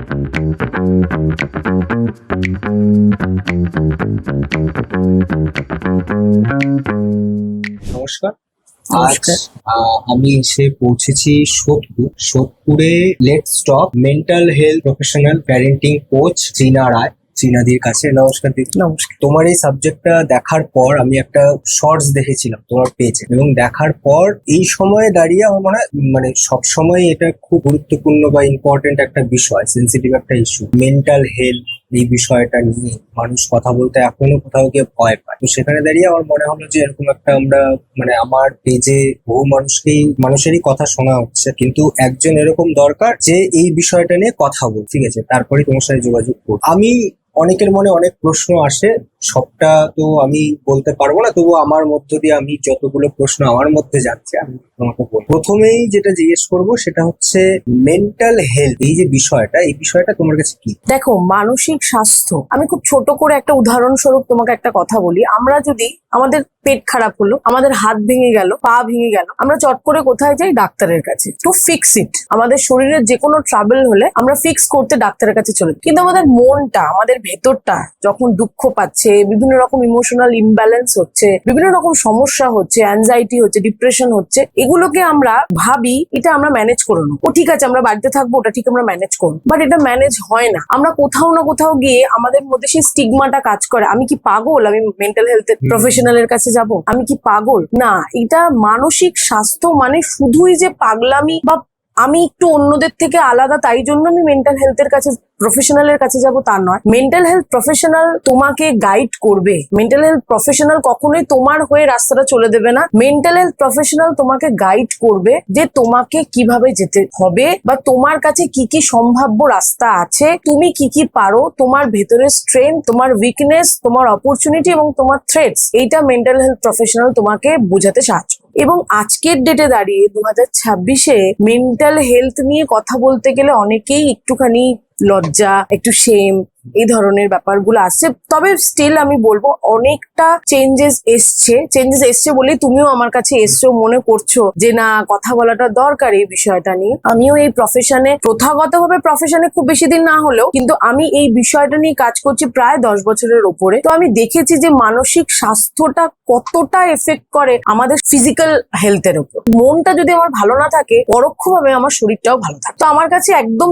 নমস্কার। আজ আমি এসে পৌঁছেছি সোদপুরে let's talk mental health professional parenting coach Cheena Roy, চীনাদির কাছে। নমস্কার দিদি। নমস্কার। তোমার এই সাবজেক্টটা দেখার পর আমি একটা শর্টস দেখেছিলাম তোমার পেজে, এবং দেখার পর এই সময়ে দাঁড়িয়ে আমার মনে হয় মানে সবসময় এটা খুব গুরুত্বপূর্ণ বা ইম্পর্টেন্ট একটা বিষয়, সেন্সিটিভ একটা ইস্যু মেন্টাল হেলথ। এই বিষয়টা নিয়ে মানুষ কথা বলতে এখনো কোথাও গিয়ে ভয় পায়। তো সেখানে দাঁড়িয়ে আমার মনে হলো যে এরকম একটা আমরা মানে আমার পেজে বহু মানুষেরই কথা শোনা হচ্ছে, কিন্তু একজন এরকম দরকার যে এই বিষয়টা নিয়ে কথা বল। ঠিক আছে, তারপরে তোমার সাথে যোগাযোগ করব। অনেকের মনে অনেক প্রশ্ন আসে, সবটা তো আমি বলতে পারবো না, তবু আমার মধ্য দিয়ে আমি যতগুলো প্রশ্ন আমার মধ্যে যাচ্ছে আমি তোমাকে বলবো। প্রথমেই যেটা জিজ্ঞেস করবো সেটা হচ্ছে মেন্টাল হেলথ, এই যে বিষয়টা, এই বিষয়টা তোমার কাছে কি? দেখো, মানসিক স্বাস্থ্য, আমি খুব ছোট করে একটা উদাহরণস্বরূপ তোমাকে একটা কথা বলি। আমরা যদি আমাদের পেট খারাপ হলো, আমাদের হাত ভেঙে গেল, পা ভেঙে গেল, আমরা চট করে কোথায় যাই? ডাক্তারের কাছে, টু ফিক্স ইট। আমাদের শরীরের যে কোনো ট্রাবল হলে আমরা ফিক্স করতে ডাক্তারের কাছে চলে যাই। কিন্তু আমাদের মনটা, আমাদের ভেতরটা যখন দুঃখ পাচ্ছে, বিভিন্ন রকম ইমোশনাল ইমব্যালেন্স হচ্ছে, বিভিন্ন রকম সমস্যা হচ্ছে, অ্যাংজাইটি হচ্ছে, ডিপ্রেশন হচ্ছে, এগুলোকে আমরা ভাবি এটা আমরা ম্যানেজ করে নেবো। ও ঠিক আছে, আমরা বাড়িতে থাকবো, ওটা ঠিক আমরা ম্যানেজ করবো। বাট এটা ম্যানেজ হয় না। আমরা কোথাও না কোথাও গিয়ে আমাদের মধ্যে সেই স্টিগমাটা কাজ করে, আমি কি পাগল, আমি মেন্টাল হেলথ প্রফেশনালের কাছে যাব, আমি কি পাগল? না, এটা মানসিক স্বাস্থ্য মানে শুধুই যে পাগলামি বা আমি একটু অন্যদের থেকে আলাদা তাই জন্য আমি মেন্টাল হেলথের কাছে প্রফেশনালের কাছে যাব তা নয়। মেন্টাল হেলথ প্রফেশনাল তোমাকে গাইড করবে। মেন্টাল হেলথ প্রফেশনাল কখনোই তোমার হয়ে রাস্তাটা চলে দেবে না। মেন্টাল হেলথ প্রফেশনাল তোমাকে গাইড করবে যে তোমাকে কিভাবে যেতে হবে বা তোমার কাছে কি কি সম্ভাব্য রাস্তা আছে, তুমি কি কি পারো, তোমার ভেতরের স্ট্রেংথ, তোমার উইকনেস, তোমার অপরচুনিটি এবং তোমার থ্রেটস, এইটা মেন্টাল হেলথ প্রফেশনাল তোমাকে বোঝাতে সাহায্য। এবং আজকের ডেটে দাঁড়িয়ে 2026-এ মেন্টাল হেলথ নিয়ে কথা বলতে গেলে অনেকেই একটুখানি লজ্জা, একটু শেম, এই ধরনের ব্যাপারগুলো আসছে। তবে স্টিল আমি বলবো অনেকটা চেঞ্জেস এসছে বলেই তুমিও আমার কাছে এসছো, মনে করছো যে না কথা বলাটা দরকার এই বিষয়টা নিয়ে। আমিও এই প্রথাগতভাবে প্রফেশনে খুব বেশি দিন না হলেও কিন্তু আমি এই বিষয়টা নিয়ে কাজ করছি প্রায় 10 বছরের উপরে। তো আমি দেখেছি যে মানসিক স্বাস্থ্যটা কতটা এফেক্ট করে আমাদের ফিজিক্যাল হেলথের উপর। মনটা যদি আমার ভালো না থাকে, পরোক্ষভাবে আমার শরীরটাও ভালো থাকে। তো আমার কাছে একদম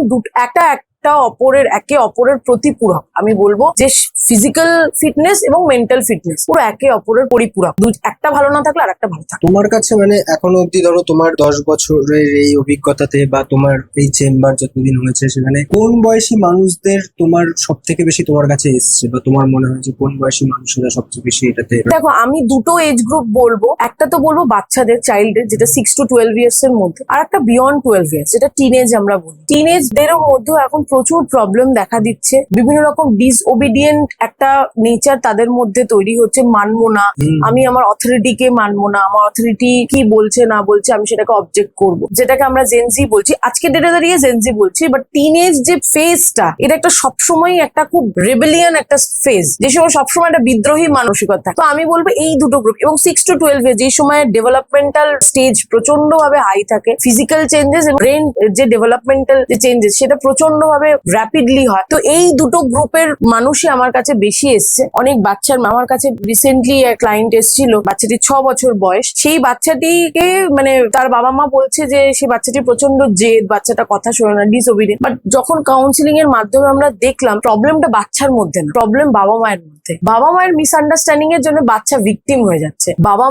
একে অপরের প্রতিপূরক। আমি বলবো যে ফিজিক্যাল ফিটনেস এবং মেন্টাল ফিটনেস পুরো একে অপরের পরিপূরক। একটা ভালো না থাকলে আর একটা ভালো থাকে। তোমার কাছে মানে এখনো অব্দি ধরো তোমার 10 বছরের এই অভিজ্ঞতাতে বা তোমার এই চেম্বার যতদিন হয়েছে, সেখানে কোন বয়সী মানুষদের তোমার সব থেকে বেশি তোমার কাছে এসছে, বা তোমার মনে হয় যে কোন বয়সী মানুষেরা সবচেয়ে বেশি এটাতে? দেখো, আমি দুটো এজ গ্রুপ বলবো। একটা তো বলবো বাচ্চাদের, চাইল্ডের, যেটা 6 to 12 ইয়ার্স এর মধ্যে, আর একটা বিয়ন্ড 12 ইয়ার্স, যেটা টিনেজ আমরা বলি। টিনেজদেরও মধ্যে এখন প্রচুর প্রবলেম দেখা দিচ্ছে। বিভিন্ন রকম ডিসওবিডিয়েন্ট একটা নেচার তাদের মধ্যে তৈরি হচ্ছে। মানবো না, আমি আমার অথরিটিকে মানবো না, আমার অথরিটি কি বলছে না বলছে আমি সেটাকে অবজেক্ট করব, যেটাকে আমরা জেনজি বলছি। আজকে ডেটে দাঁড়িয়ে জেনজি বলছি, বাট টিনেজ যে ফেজটা, এটা একটা সবসময় একটা খুব রেবেলিয়ন একটা ফেজ, যে সময় সবসময় একটা বিদ্রোহী মানসিকতা। তো আমি বলবো এই দুটো গ্রুপ। এবং 6 to 12 যে সময় ডেভেলপমেন্টাল স্টেজ প্রচন্ড ভাবে হাই থাকে, ফিজিক্যাল চেঞ্জেস এবং ব্রেন যে ডেভেলপমেন্টাল যে চেঞ্জেস সেটা প্রচন্ড ভাবে র্যাপিডলি হয়। তো এই দুটো গ্রুপের মানুষই আমার কাছে বেশি এসছে। অনেক বাচ্চার, আমার কাছে রিসেন্টলি এক ক্লায়েন্ট এসেছিল, বাচ্চাটি 6 বছর বয়স। সেই বাচ্চাটিকে মানে তার বাবা মা বলছে যে সেই বাচ্চাটি প্রচন্ড জেদ, বাচ্চাটা কথা শোনে না, ডিসওবিডিয়েন্ট। বাট যখন কাউন্সিলিং এর মাধ্যমে আমরা দেখলাম প্রবলেমটা বাচ্চার মধ্যে না, প্রবলেম বাবা মায়ের মধ্যে। বাবা মায়ের মিসআন্ডারস্ট্যান্ডিং এর জন্য বাচ্চা ভিকটিম হয়ে যাচ্ছে। বাবা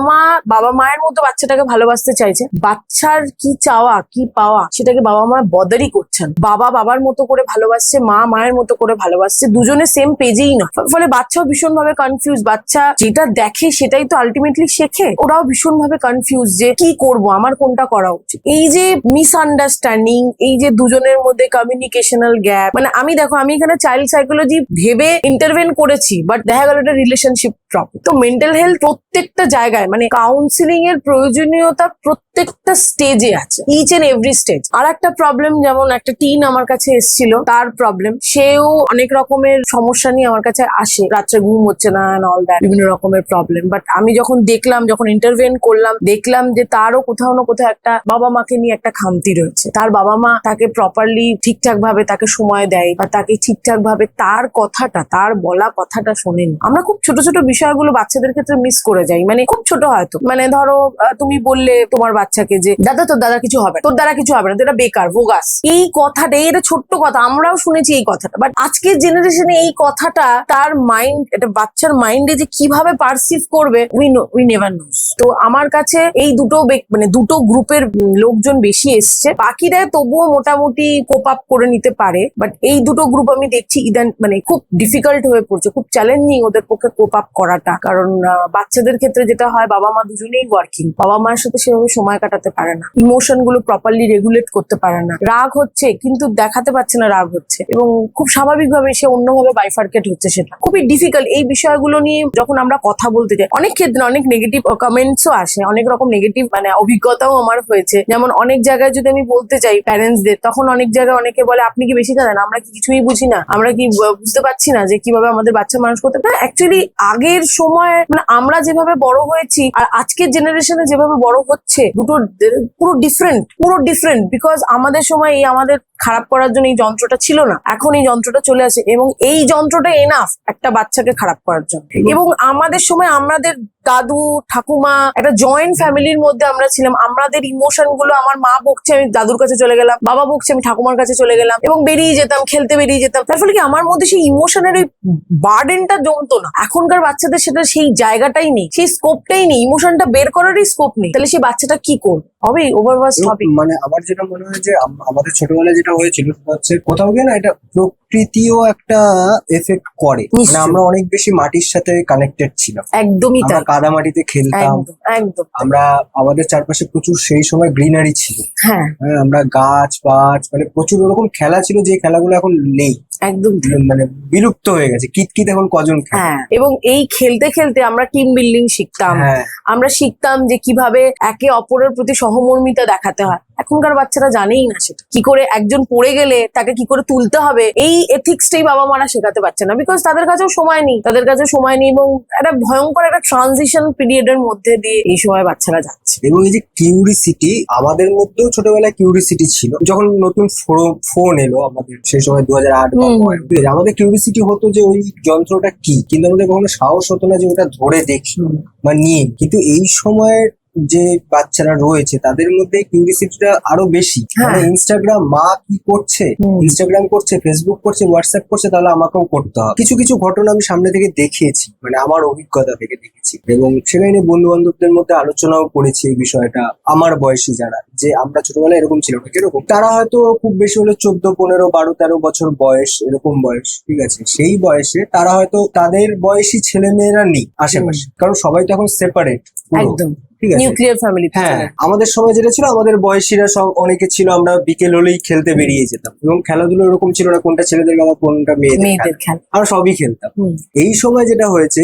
মায়ের মতো বাচ্চাটাকে ভালোবাসতে চাইছে, বাচ্চার কি চাওয়া কি পাওয়া সেটাকে বাবা মা বদারই করছেন। বাবার মতো করে ভালোবাসছে, মা মায়ের মতো করে ভালোবাসছে, দুজনে সেম পেজেই না। ফলে বাচ্চাও ভীষণ ভাবে কনফিউজ। বাচ্চা যেটা দেখে সেটাই তো আলটিমেটলি শেখে। ওরাও ভীষণ ভাবে কনফিউজ যে কি করব, আমার কোনটা করা উচিত। এই যে মিসআন্ডারস্ট্যান্ডিং, এই যে দুজনের মধ্যে কমিউনিকেশনাল গ্যাপ, মানে আমি এখানে চাইল্ড সাইকোলজি ভেবে ইন্টারভেন করেছি, বাট দেখা গেল এটা রিলেশনশিপ প্রবলেম। তো মেন্টাল হেলথ প্রত্যেকটা জায়গায় মানে কাউন্সিলিং এর প্রয়োজনীয়তা প্রত্যেকটা স্টেজে আছে, ইচ এন্ড এভরি স্টেজ। আর একটা প্রবলেম, যেমন একটা টিন আমার কাছে এসেছিল, তার প্রবলেম, সেও অনেক রকমের সমস্যা নিয়ে আমার কাছে আসে, রাত্রে ঘুম হচ্ছে না, অল দ্যাট, বিভিন্ন রকমের প্রবলেম। বাট আমি যখন দেখলাম, যখন ইন্টারভেন করলাম, দেখলাম যে তারও কোথাও না কোথাও একটা বাবা মাকে নিয়ে একটা খামতি রয়েছে। তার বাবা মা তাকে প্রপারলি ঠিকঠাক ভাবে তাকে সময় দেয় বা তাকে ঠিকঠাক ভাবে তার কথাটা, তার বলা কথাটা শোনেন। আমরা খুব ছোট ছোট বিষয়গুলো বাচ্চাদের ক্ষেত্রে মিস করে যাই, মানে খুব ছোট হয়তো, মানে ধরো তুমি বললে তোমার বাচ্চাকে যে দাদা তোর দাদা কিছু হবে না, তোর দ্বারা কিছু হবে না, তোর এটা বেকার, ভোগাস, এই কথাটা, এটা ছোট্ট কথা, আমরাও শুনেছি এই কথাটা, বাট আজকের জেনারেশনে এই কথাটা তার মাইন্ড, এটা বাচ্চার মাইন্ডে যে কিভাবে পারসিভ করবে, উই নেভার নোস। তো আমার কাছে এই মানে দুটো গ্রুপের লোকজন বেশি এসছে, বাকিরা তবুও মোটামুটি কোপ আপ করে নিতে পারে, বাট এই দুটো গ্রুপ আমি দেখছি মানে খুব ডিফিকাল্ট হয়ে পড়ছে, খুব চ্যালেঞ্জিং ওদের পক্ষে কোপ আপ করাটা। কারণ বাচ্চাদের ক্ষেত্রে যেটা হয়, বাবা মা দুজনেই ওয়ার্কিং, বাবা মায়ের সাথে সেভাবে সময় কাটাতে পারে না, ইমোশন গুলো প্রপারলি রেগুলেট করতে পারে না, রাগ হচ্ছে কিন্তু দেখাতে পারছে না রাগ হচ্ছে, এবং খুব স্বাভাবিকভাবে সে অন্যভাবে বাইফার্কেট হচ্ছে, সেটা খুবই ডিফিকাল্ট। এই বিষয়গুলো নিয়ে যখন আমরা কথা বলতে যাই, অনেক ক্ষেত্রে অনেক নেগেটিভ কমেন্টসও আসে, অনেক রকম নেগেটিভ মানে অভিজ্ঞতাও আমার হয়েছে। যেমন অনেক জায়গায় যদি আমি বলতে চাই প্যারেন্টসদের, তখন অনেক জায়গায় অনেকে বলে আপনি কি বেশি জানেন, আমরা কি কিছুই বুঝি না, আমরা কি বুঝতে পারছি না যে কিভাবে আমাদের বাচ্চা মানুষ করতে। না, অ্যাকচুয়ালি আগের সময় মানে আমরা যেভাবে বড় হয়েছি আর আজকের জেনারেশনে যেভাবে বড় হচ্ছে, দুটো পুরো ডিফারেন্ট। বিকজ আমাদের সময় এই আমাদের খারাপ করার জন্য এই যন্ত্রটা ছিল না, এখন এই যন্ত্রটা চলে আসে, এবং এই যন্ত্রটা এনাফ একটা বাচ্চাকে খারাপ করার জন্য। এবং আমাদের সময় আমাদের দাদু ঠাকুমা, একটা জয়েন্ট ফ্যামিলির মধ্যে আমরা ছিলাম, আমাদের ইমোশন গুলো, আমার মা বকছে আমি দাদুর কাছে চলে গেলাম, বাবা বকছে আমি ঠাকুমার কাছে চলে গেলাম, এবং বেরিয়ে যেতাম, খেলতে বেরিয়ে যেতাম। তার ফলে কি আমার মধ্যে সেই ইমোশনের ওই বার্ডেনটা জমতো না। এখনকার বাচ্চাদের সেটা সেই জায়গাটাই নেই, সেই স্কোপটাই নেই, ইমোশনটা বের করারই স্কোপ নেই। তাহলে সেই বাচ্চাটা কি করবে, হবে ওভারওয়াশ হবে। মানে আমার যেটা মনে হয় যে আমাদের ছোটবেলায় যেটা হয়েছিল সেটা হচ্ছে কোথাও গিয়ে না এটা প্রকৃতিও একটা এফেক্ট করে, মানে আমরা অনেক বেশি মাটির সাথে কানেক্টেড ছিলাম, একদমই আমরা তাই, কাদা মাটিতে খেলতাম, একদম একদম। আমরা আমাদের চারপাশে প্রচুর সেই সময় গ্রিনারি ছিল, হ্যাঁ, হ্যাঁ আমরা গাছ মানে প্রচুর ওরকম খেলা ছিল যে খেলাগুলো এখন নেই, একদম তাই। মানে বিলুপ্ত হয়ে গেছে। কিতকিত এখন কজন খেলে? হ্যাঁ, এবং এই খেলতে খেলতে আমরা টিম বিল্ডিং শিখতাম, হ্যাঁ আমরা শিখতাম যে কিভাবে একে অপরের প্রতি সহমর্মিতা দেখাতে হয়। এখনকার বাচ্চারা জানেই না সেটা, কি করে একজন পড়ে গেলে তাকে কি করে তুলতে হবে, এই এথিক্সটাই বাবা মারা শেখাতে পারছে না, বিকজ তাদের কাছেও সময় নেই, এবং একটা ভয়ঙ্কর একটা ট্রানজিশন পিরিয়ডের মধ্যে দিয়ে এই সময় বাচ্চারা যাচ্ছে। এবং এই যে কিউরিসিটি, আমাদের মধ্যেও ছোটবেলায় কিউরিসিটি ছিল, যখন নতুন ফোন এলো আমাদের সেই সময় 2008 বা 9, ঠিক আছে, আমাদের কিউরিসিটি হতো যে ওই যন্ত্রটা কি, কিন্তু আমাদের কখনো সাহস হতো না যে ওটা ধরে দেখি বা নিয়ে। কিন্তু এই সময়ের যে বাচ্চারা রয়েছে তাদের মধ্যে কিউরিসিটিটা আরো বেশি, মানে ইনস্টাগ্রাম, মা কি করছে, ইনস্টাগ্রাম করছে, ফেসবুক করছে, হোয়াটসঅ্যাপ করছে, তাহলে আমাকেও করতে হবে। কিছু কিছু ঘটনা আমি সামনে থেকে দেখিয়েছি, মানে আমার অভিজ্ঞতা থেকে দেখেছি, এবং সেখানে বন্ধু বান্ধবদের মধ্যে আলোচনাও করেছি এই বিষয়টা। আমার বয়সী যারা, যে আমরা ছোটবেলায় এরকম ছিল না, কিরকম তারা হয়তো খুব বেশি হলে 14, 15, 12, 13 বছর বয়স, এরকম বয়স, ঠিক আছে, সেই বয়সে তারা হয়তো তাদের বয়সী ছেলে মেয়েরা নেই আশেপাশে, কারণ সবাই তো এখন সেপারেট, একদম ঠিক আছে, নিউক্লিয়ার ফ্যামিলি। হ্যাঁ আমাদের সময় যেটা ছিল, আমাদের বয়সীরা সব অনেকে ছিল, আমরা বিকেল হলেই খেলতে বেরিয়ে যেতাম, এবং খেলাধুলো এরকম ছিল না কোনটা ছেলেদের খেলা কোনটা মেয়েদের খেলা, আমরা সবই খেলতাম। এই সময় যেটা হয়েছে,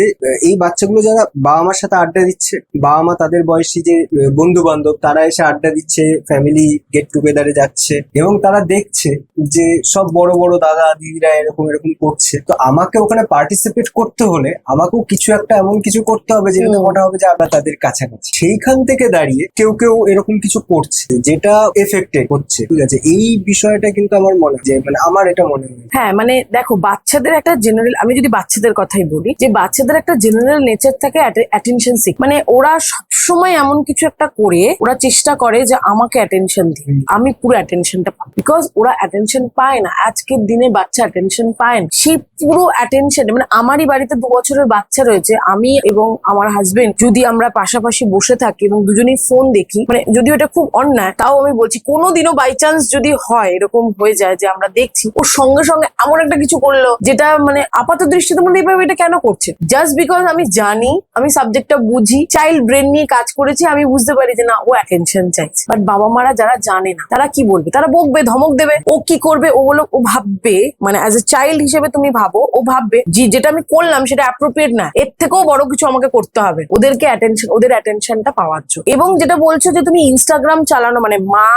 এই বাচ্চাগুলো যারা বাবা মার সাথে আড্ডা দিচ্ছে, বাবা মা তাদের বয়সী যে বন্ধু বান্ধব তারা এসে আড্ডা দিচ্ছে, ফ্যামিলি গেট টুগেদারে যাচ্ছে, এবং তারা দেখছে যে সব বড় বড় দাদা দিদিরা এরকম করছে, তো আমাকে ওখানে পার্টিসিপেট করতে হলে আমাকেও কিছু একটা এমন কিছু করতে হবে যেটাতে মনে হবে যে আমরা তাদের কাছাকাছি। সেইখান থেকে দাঁড়িয়ে কেউ কেউ এরকম কিছু করছে যেটা এফেক্টেড হচ্ছে, ঠিক আছে, এই বিষয়টা কিন্তু আমার মনে হয় যে, মানে আমার এটা মনে হয়। হ্যাঁ, মানে দেখো, বাচ্চাদের একটা জেনারেল, আমি যদি বাচ্চাদের কথাই বলি, যে বাচ্চাদের একটা জেনারেল নেচার থাকে অ্যাটেনশন সিক, মানে ওরা সবসময় এমন কিছু একটা করে ওরা চেষ্টা করে যে আমাকে অ্যাটেনশন দিন, আমি পুরো অ্যাটেনশনটা পাবো, বিকজ ওরা অ্যাটেনশন পায় না, আজকের দিনে বাচ্চা অ্যাটেনশন পায় না, সেই পুরো অ্যাটেনশন, মানে আমারই বাড়িতে 2 বছরের বাচ্চা রয়েছে, আমি এবং আমার হাজবেন্ড যদি আমরা পাশাপাশি বসে বসে থাকি এবং দুজনেই ফোন দেখি, মানে যদিও এটা খুব অন্যায়, তাও আমি বলছি কোনোদিনও বাই চান্স যদি হয় এরকম হয়ে যায় যে আমরা দেখছি ওর সঙ্গে সঙ্গে এমন একটা কিছু করলো যেটা মানে আপাত দৃষ্টিতে মনে হয় এটা কেন করছে, জাস্ট বিকজ আমি জানি, আমি সাবজেক্টটা বুঝি, চাইল্ড ব্রেন নিয়ে কাজ করেছি, আমি বুঝতে পারি যে না ও অ্যাটেনশন চাইছে। বাট বাবা মারা যারা জানে না তারা কি বলবে, তারা বকবে, ধমক দেবে, ও কি করবে, ও বলো, ও ভাববে মানে অ্যাজ এ চাইল্ড হিসেবে তুমি ভাবো, ও ভাববে যেটা আমি করলাম সেটা অ্যাপ্রোপ্রিয়েট না, এর থেকেও বড় কিছু আমাকে করতে হবে ওদেরকে অ্যাটেনশন, ওদের অ্যাটেনশনটা পাওয়ার জন্য। এবং যেটা বলছো যে তুমি ইনস্টাগ্রাম চালানো, মানে মা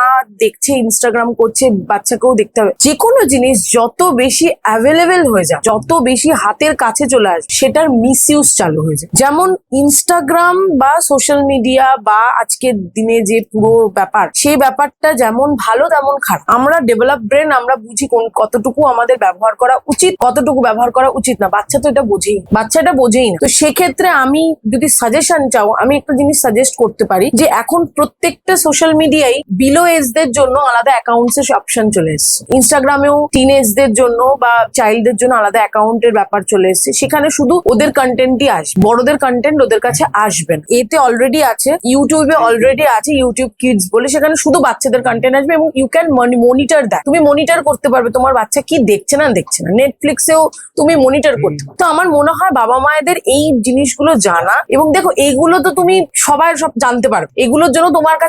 দেখছে ইনস্টাগ্রাম করছে, বাচ্চাকেও দেখতে হবে। যে কোনো জিনিস যত বেশি অ্যাভেলেবেল হয়ে যায়, যত বেশি হাতের কাছে চলে আসে, সেটার মিসইউজ চালু হয়ে যায়। যেমন ইনস্টাগ্রাম বা সোশ্যাল মিডিয়া বা আজকের দিনে যে পুরো ব্যাপার, সেই ব্যাপারটা যেমন ভালো তেমন খারাপ। আমরা ডেভেলপ ব্রেন, আমরা বুঝি কতটুকু আমাদের ব্যবহার করা উচিত, কতটুকু ব্যবহার করা উচিত না। বাচ্চা তো এটা বোঝেই, বাচ্চা এটা বোঝেই না। তো সেক্ষেত্রে আমি যদি সাজেশন চাও, আমি একটা জিনিস সাজেস্ট করতে পারি যে এখন প্রত্যেকটা সোশ্যাল মিডিয়ায় বিলো এজদের জন্য আলাদা অ্যাকাউন্টস এর অপশন চলে এসেছে। ইনস্টাগ্রামেও টিন এজদের জন্য বা চাইল্ডদের জন্য আলাদা অ্যাকাউন্টের ব্যাপার চলে এসেছে। সেখানে শুধু ওদের কন্টেন্টই আসবে, বড়দের কন্টেন্ট ওদের কাছে আসবে না। এতে অলরেডি আছে, ইউটিউবে অলরেডি আছে ইউটিউব কিডস বলে, সেখানে শুধু বাচ্চাদের কন্টেন্ট আসবে এবং ইউ ক্যান মনিটর দ্যাট। তুমি মনিটর করতে পারবে তোমার বাচ্চা কি দেখছে না দেখছে না। নেটফ্লিক্সেও তুমি মনিটর করতে পারো। তো আমার মনে হয় বাবা মায়েদের এই জিনিসগুলো জানা, এবং দেখো এইগুলো তো তুমি সবাই সব জানতে পারবে, এগুলোর জন্য তোমাকে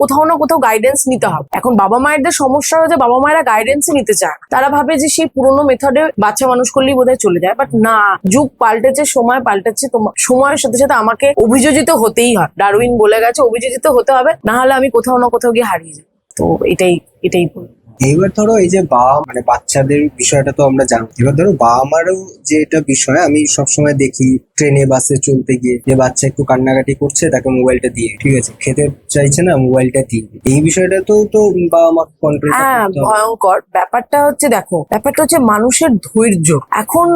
কোথাও না কোথাও গাইডেন্স নিতে হবে। এখন বাবা মায়েদের সমস্যা হচ্ছে বাবা মায়েরা গাইডেন্সই নিতে চায় না। তারা ভাবে যে সেই পুরোনো মেথডে বাচ্চা মানুষ করলেই বোধহয় চলে যায়। বাট না, যুগ পাল্টেছে, সময় পাল্টেছে, সময়ের সাথে সাথে আমাকে অভিযোজিত হতেই হয়। ডারউইন বলে গেছে অভিযোজিত হতে হবে, না হলে আমি কোথাও না কোথাও গিয়ে হারিয়ে যাই। তো এটাই বলবো। এইবার ধরো এই যে মানে বাচ্চাদের বিষয়টা তো আমরা জানি, এবার ধরো বাবা মারও যে এটা বিষয়, আমি সবসময় দেখি ট্রেনে বাসে চলতে গিয়ে যে বাচ্চা একটু কান্নাকাটি করছে, তাকে মোবাইলটা দিয়ে, ঠিক আছে, খেতে চাইছে না, মোবাইলটা দিয়ে, এই বিষয়টা তো বাবা মা কন্ট্রোল করতে হ্যাঁ, হবে। ভয়ঙ্কর ব্যাপারটা হচ্ছে, দেখো ব্যাপারটা হচ্ছে মানুষের ধৈর্য। এখন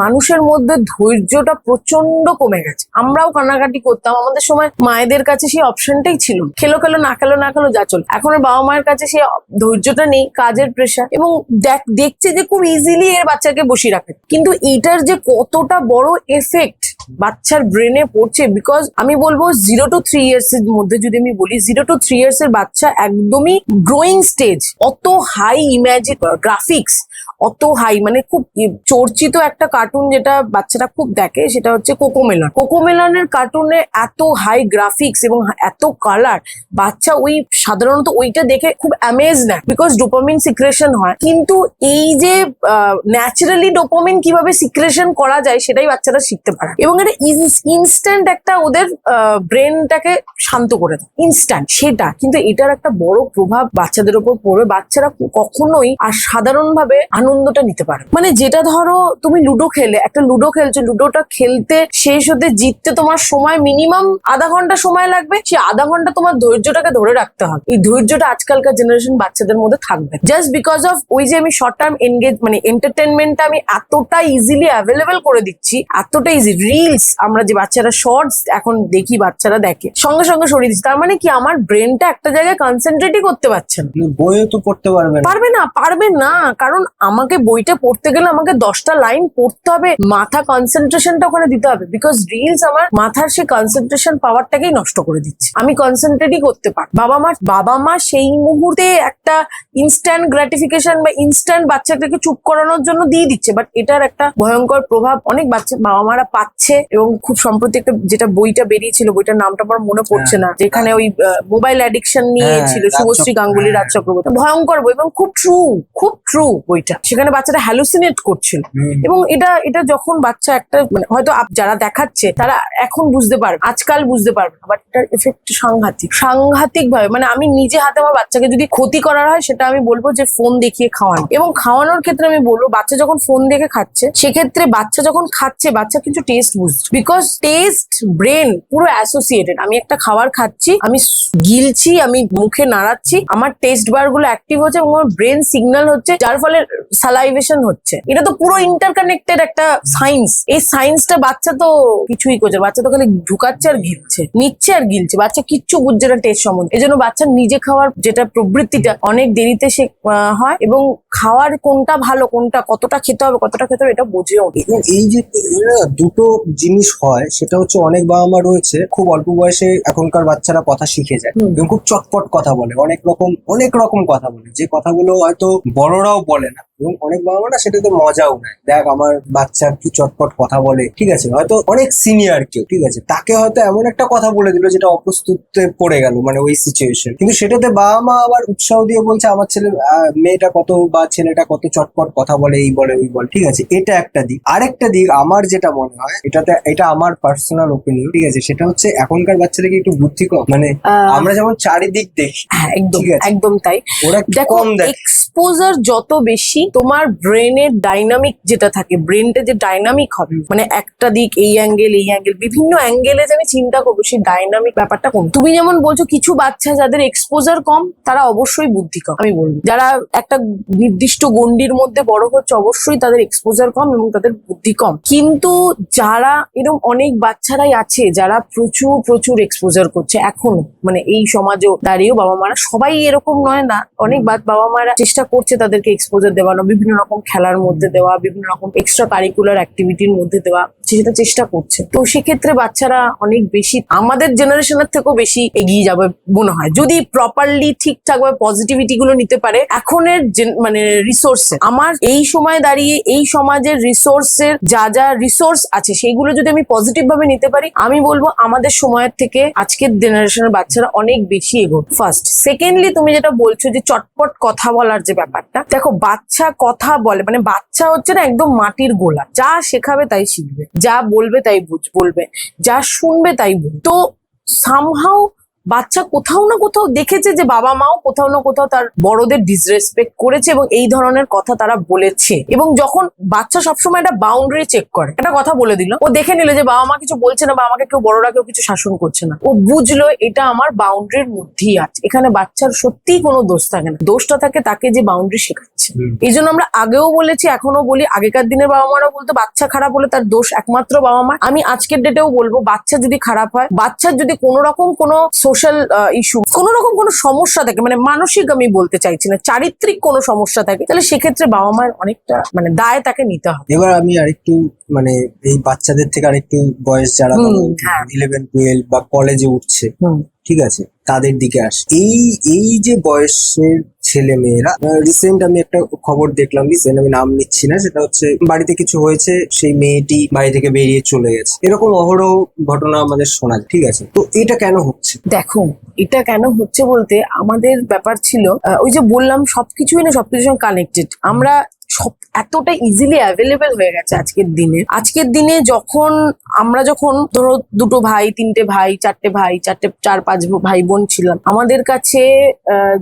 মানুষের মধ্যে ধৈর্যটা প্রচন্ড কমে গেছে। আমরাও কান্নাকাটি করতাম, আমাদের সময় মায়েদের কাছে সেই অপশনটাই ছিল, খেলো না খেলো যা চল। এখন আর বাবা মায়ের কাছে সেই ধৈর্যটা নেই, কাজের প্রেশার, এবং দেখছে যে খুব ইজিলি এর বাচ্চাকে বসিয়ে রাখে। কিন্তু এটার যে কতটা বড় এফেক্ট বাচ্চার ব্রেনে পড়ছে, বিকজ আমি বলবো 0 to 3 years এর মধ্যে যদি আমি বলি, 0 to 3 years এর বাচ্চা একদমই গ্রোয়িং স্টেজ। অত হাই ইমেজিন গ্রাফিক্স, অত হাই, মানে খুব চর্চিত একটা কার্টুন যেটা বাচ্চারা খুব দেখে, সেটা হচ্ছে কোকোমেলন। কোকোমেলনের কার্টুনে এত হাই গ্রাফিক্স এবং এত কালার, বাচ্চা সাধারণত ওইটা দেখে খুব অ্যামেজ না, বিকজ ডোপামিন সিক্রেশন হয়। কিন্তু এই যে ন্যাচারালি ডোপামিন কিভাবে সিক্রেশন করা যায় সেটাই বাচ্চারা শিখতে পারে, এবং এটা ইনস্ট্যান্ট একটা ওদের ব্রেনটাকে শান্ত করে দেয়, ইনস্ট্যান্ট সেটা। কিন্তু এটার একটা বড় প্রভাব বাচ্চাদের উপর পড়বে। বাচ্চারা কখনোই আর সাধারণভাবে আনন্দটা নিতে পারে, মানে যেটা ধরো তুমি লুডো খেলে, একটা লুডো খেলছো, লুডোটা খেলতে শেষ হতে জিততে তোমার সময় মিনিমাম আধা ঘন্টা সময় লাগবে, সেই আধা ঘন্টা তোমার ধৈর্যটাকে ধরে রাখতে হবে। এই ধৈর্যটা আজকালকার জেনারেশন বাচ্চাদের মধ্যে থাকবে, জাস্ট বিকজ অফ ওই যে আমি শর্ট টার্ম মানে এন্টারটেনমেন্টটা আমি এতটা ইজিলি অ্যাভেলেবেল করে দিচ্ছি, এতটা ইজি। রিলস, আমরা যে বাচ্চারা শর্টস এখন দেখি, বাচ্চারা দেখে সঙ্গে সঙ্গে সরিয়ে দিচ্ছি। তার মানে কি আমার ব্রেনটা একটা জায়গায় কনসেন্ট্রেটই করতে পারছে না। বইও তো পড়তে পারবে না, কারণ আমাকে বইটা পড়তে গেলে আমাকে 10টা লাইন পড়তে হবে, মাথা কনসেন্ট্রেশনটা ওখানে দিতে হবে, বিকজ রিলস আমার মাথার সেই কনসেন্ট্রেশন পাওয়ারটাকেই নষ্ট করে দিচ্ছে। আমি কনসেন্ট্রেটই করতে পারি। বাবা মা সেই মুহূর্তে একটা ইনস্ট্যান্ট গ্র্যাটিফিকেশন বা ইনস্ট্যান্ট বাচ্চাটাকে চুপ করানোর জন্য দিয়ে দিচ্ছে, বাট এটার একটা ভয়ঙ্কর প্রভাব অনেক বাবা মারা পাচ্ছে। এবং খুব সম্প্রতি একটা যেটা বইটা বেরিয়েছিল, বইটার নামটা আমার মনে পড়ছে না, যেখানে ওই মোবাইল অ্যাডিকশন নিয়ে ছিল, শুভশ্রী গাঙ্গুলি, রাজ চক্রবর্তী। ভয়ঙ্কর বই এবং খুব ট্রু বইটা। সেখানে বাচ্চাটা হ্যালুসিনেট করছিল, এবং এটা যখন বাচ্চা একটা মানে হয়তো যারা দেখাচ্ছে তারা এখন বুঝতে পারবে, আজকাল বুঝতে পারবে না, বাট এটার এফেক্ট সাংঘাতিক ভাবে। মানে আমি নিজে হাতে আমার বাচ্চাকে যদি ক্ষতি করার হয়, সেটা আমি বলবো যে ফোন দেখিয়ে খাওয়ানো। এবং খাওয়ানোর ক্ষেত্রে আমি বলবো, বাচ্চা যখন ফোন দেখে খাচ্ছে, সেক্ষেত্রে বাচ্চা যখন খাচ্ছে, বাচ্চা কিন্তু টেস্ট বুঝছে, বিকজ টেস্ট ব্রেন পুরো অ্যাসোসিয়েটেড। আমি একটা খাবার খাচ্ছি, আমি গিলছি, আমি মুখে নাড়াচ্ছি, আমার টেস্ট বার গুলো অ্যাক্টিভ হচ্ছে এবং আমার ব্রেন সিগন্যাল হচ্ছে, যার ফলে সালাইভেশন হচ্ছে। এটা তো পুরো ইন্টারকানেক্টেড একটা সায়েন্স। এই সায়েন্সটা বাচ্চা তো কিছুই করছে, বাচ্চা তো খালি ঢুকাচ্ছে আর গিলছে, নিচ্ছে আর গিলছে, বাচ্চা কিচ্ছু বুঝছে না টেস্ট সম্বন্ধে। এই জন্য বাচ্চার নিজে খাওয়ার যেটা প্রবৃত্তিটা অনেক দেরিতে সে হয়, এবং খাওয়ার কোনটা ভালো, কোনটা কতটা খেতে হবে, কতটা খেতে হবে, এটা বোঝেও না। এবং এই যে দুটো জিনিস হয়, সেটা হচ্ছে অনেক বাবা মা রয়েছে খুব অল্প বয়সে এখনকার বাচ্চারা কথা শিখে যায় হুম। এবং খুব চটপট কথা বলে, অনেক রকম কথা বলে, যে কথাগুলো হয়তো বড়রাও বলে না। এবং অনেক বাবা মা না সেটাতে মজাও নেয়, দেখ আমার বাচ্চা কি চটপট কথা বলে, ঠিক আছে, হয়তো অনেক সিনিয়র কেউ, ঠিক আছে, তাকে হয়তো এমন একটা কথা বলে দিল যেটা অপ্রস্তুতে পড়ে গেল, মানে ওই সিচুয়েশন, কিন্তু সেটাতে বাবা মা আবার উৎসাহ দিয়ে বলছে আমার মেয়েটা কত বা ছেলেটা কত চটপট কথা বলে, এই বলে ওই বলে, ঠিক আছে, এটা একটা দিক। আরেকটা দিক আমার যেটা মনে হয়, এটা আমার পার্সোনাল ওপিনিয়ন, ঠিক আছে, সেটা হচ্ছে এখনকার বাচ্চাদেরকে একটু বুদ্ধি কম, মানে আমরা যেমন চারিদিক দেখি, হ্যাঁ, একদম ঠিক আছে, একদম তাই। ওরা একটু দেখো, কম দেখে। এক্সপোজার যত বেশি, তোমার ব্রেনের ডাইনামিক যেটা থাকে, ব্রেনটা যে ডাইনামিক হবে, মানে একটা দিক এই অ্যাঙ্গেল বিভিন্ন অ্যাঙ্গেলে যে আমি চিন্তা করবো, সেই ডাইনামিক ব্যাপারটা কম। তুমি যেমন বলছো কিছু বাচ্চা যাদের এক্সপোজার কম, তারা অবশ্যই বুদ্ধি কম। আমি বলবো যারা একটা নির্দিষ্ট গণ্ডির মধ্যে বড় হচ্ছে, অবশ্যই তাদের এক্সপোজার কম এবং তাদের বুদ্ধি কম। কিন্তু যারা এরকম অনেক বাচ্চারাই আছে যারা প্রচুর প্রচুর এক্সপোজার করছে এখনো, মানে এই সমাজেও দাঁড়িয়েও বাবা মারা সবাই এরকম নয় না, অনেক বাবা মারা চেষ্টা করছে তাদেরকে এক্সপোজার দেওয়ানো, বিভিন্ন রকম খেলার মধ্যে দেওয়া, বিভিন্ন রকম এক্সট্রা কারিকুলার অ্যাক্টিভিটির মধ্যে দেওয়া, সেটা চেষ্টা করছে। তো সেক্ষেত্রে বাচ্চারা অনেক বেশি আমাদের জেনারেশনের থেকেও বেশি এগিয়ে যাবে মনে হয়, যদি প্রপারলি ঠিকঠাক ভাবে পজিটিভিটি গুলো নিতে পারে। এখনের মানে রিসোর্সে, আমার এই সময় দাঁড়িয়ে এই সমাজের রিসোর্সের যা রিসোর্স আছে সেইগুলো যদি আমি পজিটিভ ভাবে নিতে পারি, আমি বলবো আমাদের সময়ের থেকে আজকের জেনারেশনের বাচ্চারা অনেক বেশি এগোবে। ফার্স্ট। সেকেন্ডলি, তুমি যেটা বলছো যে চটপট কথা বলার যে ব্যাপারটা, দেখো বাচ্চা কথা বলে, মানে বাচ্চা হচ্ছে না একদম মাটির গোলা, যা শেখাবে তাই শিখবে, যা বলবে তাই বলবে, যা শুনবে তাই বলবে। তো সামহাউ বাচ্চা কোথাও না কোথাও দেখেছে যে বাবা মাও কোথাও না কোথাও তার বড়দের ডিসরেসপেক্ট করেছে এবং এই ধরনের কথা তারা বলেছে। এবং যখন বাচ্চা সবসময় একটা বাউন্ডারি চেক করে, একটা কথা বলে দিল, ও দেখে নিল যে বাবা মা কিছু বলছে না বা আমাকে কেউ বড়রা কেউ কিছু শাসন করছে না, ও বুঝলো এটা আমার বাউন্ডারির মধ্যেই আছে, এখানে বাচ্চার সত্যিই কোনো দোষ থাকে না, দোষটা থাকে তাকে যে বাউন্ডারি শেখাচ্ছে। এই জন্য আমরা আগেও বলেছি, এখনো বলি, আগেকার দিনের বাবা মারা বলতো বাচ্চা খারাপ হলে তার দোষ একমাত্র বাবা মা। আমি আজকের ডেটেও বলবো, বাচ্চা যদি খারাপ হয়, বাচ্চার যদি কোনো রকম কোনো সোশ্যাল ইস্যু, কোনো রকম কোনো সমস্যা থাকে, মানে মানসিক আমি বলতে চাইছি না, চারিত্রিক কোনো সমস্যা থাকে, তাহলে সেক্ষেত্রে বাবা মায়ের অনেকটা মানে দায় তাকে নিতে হবে। এবার আমি আরেকটু মানে এই বাচ্চাদের থেকে আরেকটু বয়স যারা 11-12 বা কলেজে উঠছে, ঠিক আছে, তাদের দিকে আসে। এই যে বয়সের ছেলে মেয়েরা, রিসেন্ট আমি একটা খবর দেখলাম, রিসেন্ট আমি নাম নিচ্ছি না, সেটা হচ্ছে বাড়িতে কিছু হয়েছে, সেই মেয়েটি বাড়ি থেকে বেরিয়ে চলে গেছে, এরকম অহরহ ঘটনা আমাদের শোনা যায়, ঠিক আছে, তো এটা কেন হচ্ছে? দেখো, এটা কেন হচ্ছে বলতে, আমাদের ব্যাপার ছিল ওই যে বললাম সবকিছুই না সবকিছুর সঙ্গে কানেক্টেড, আমরা সব এতটা ইজিলি অ্যাভেলেবেল হয়ে গেছে আজকের দিনে যখন আমরা ধরো দুটো ভাই, তিনটে ভাই, চার পাঁচ ভাই বোন ছিলাম, আমাদের কাছে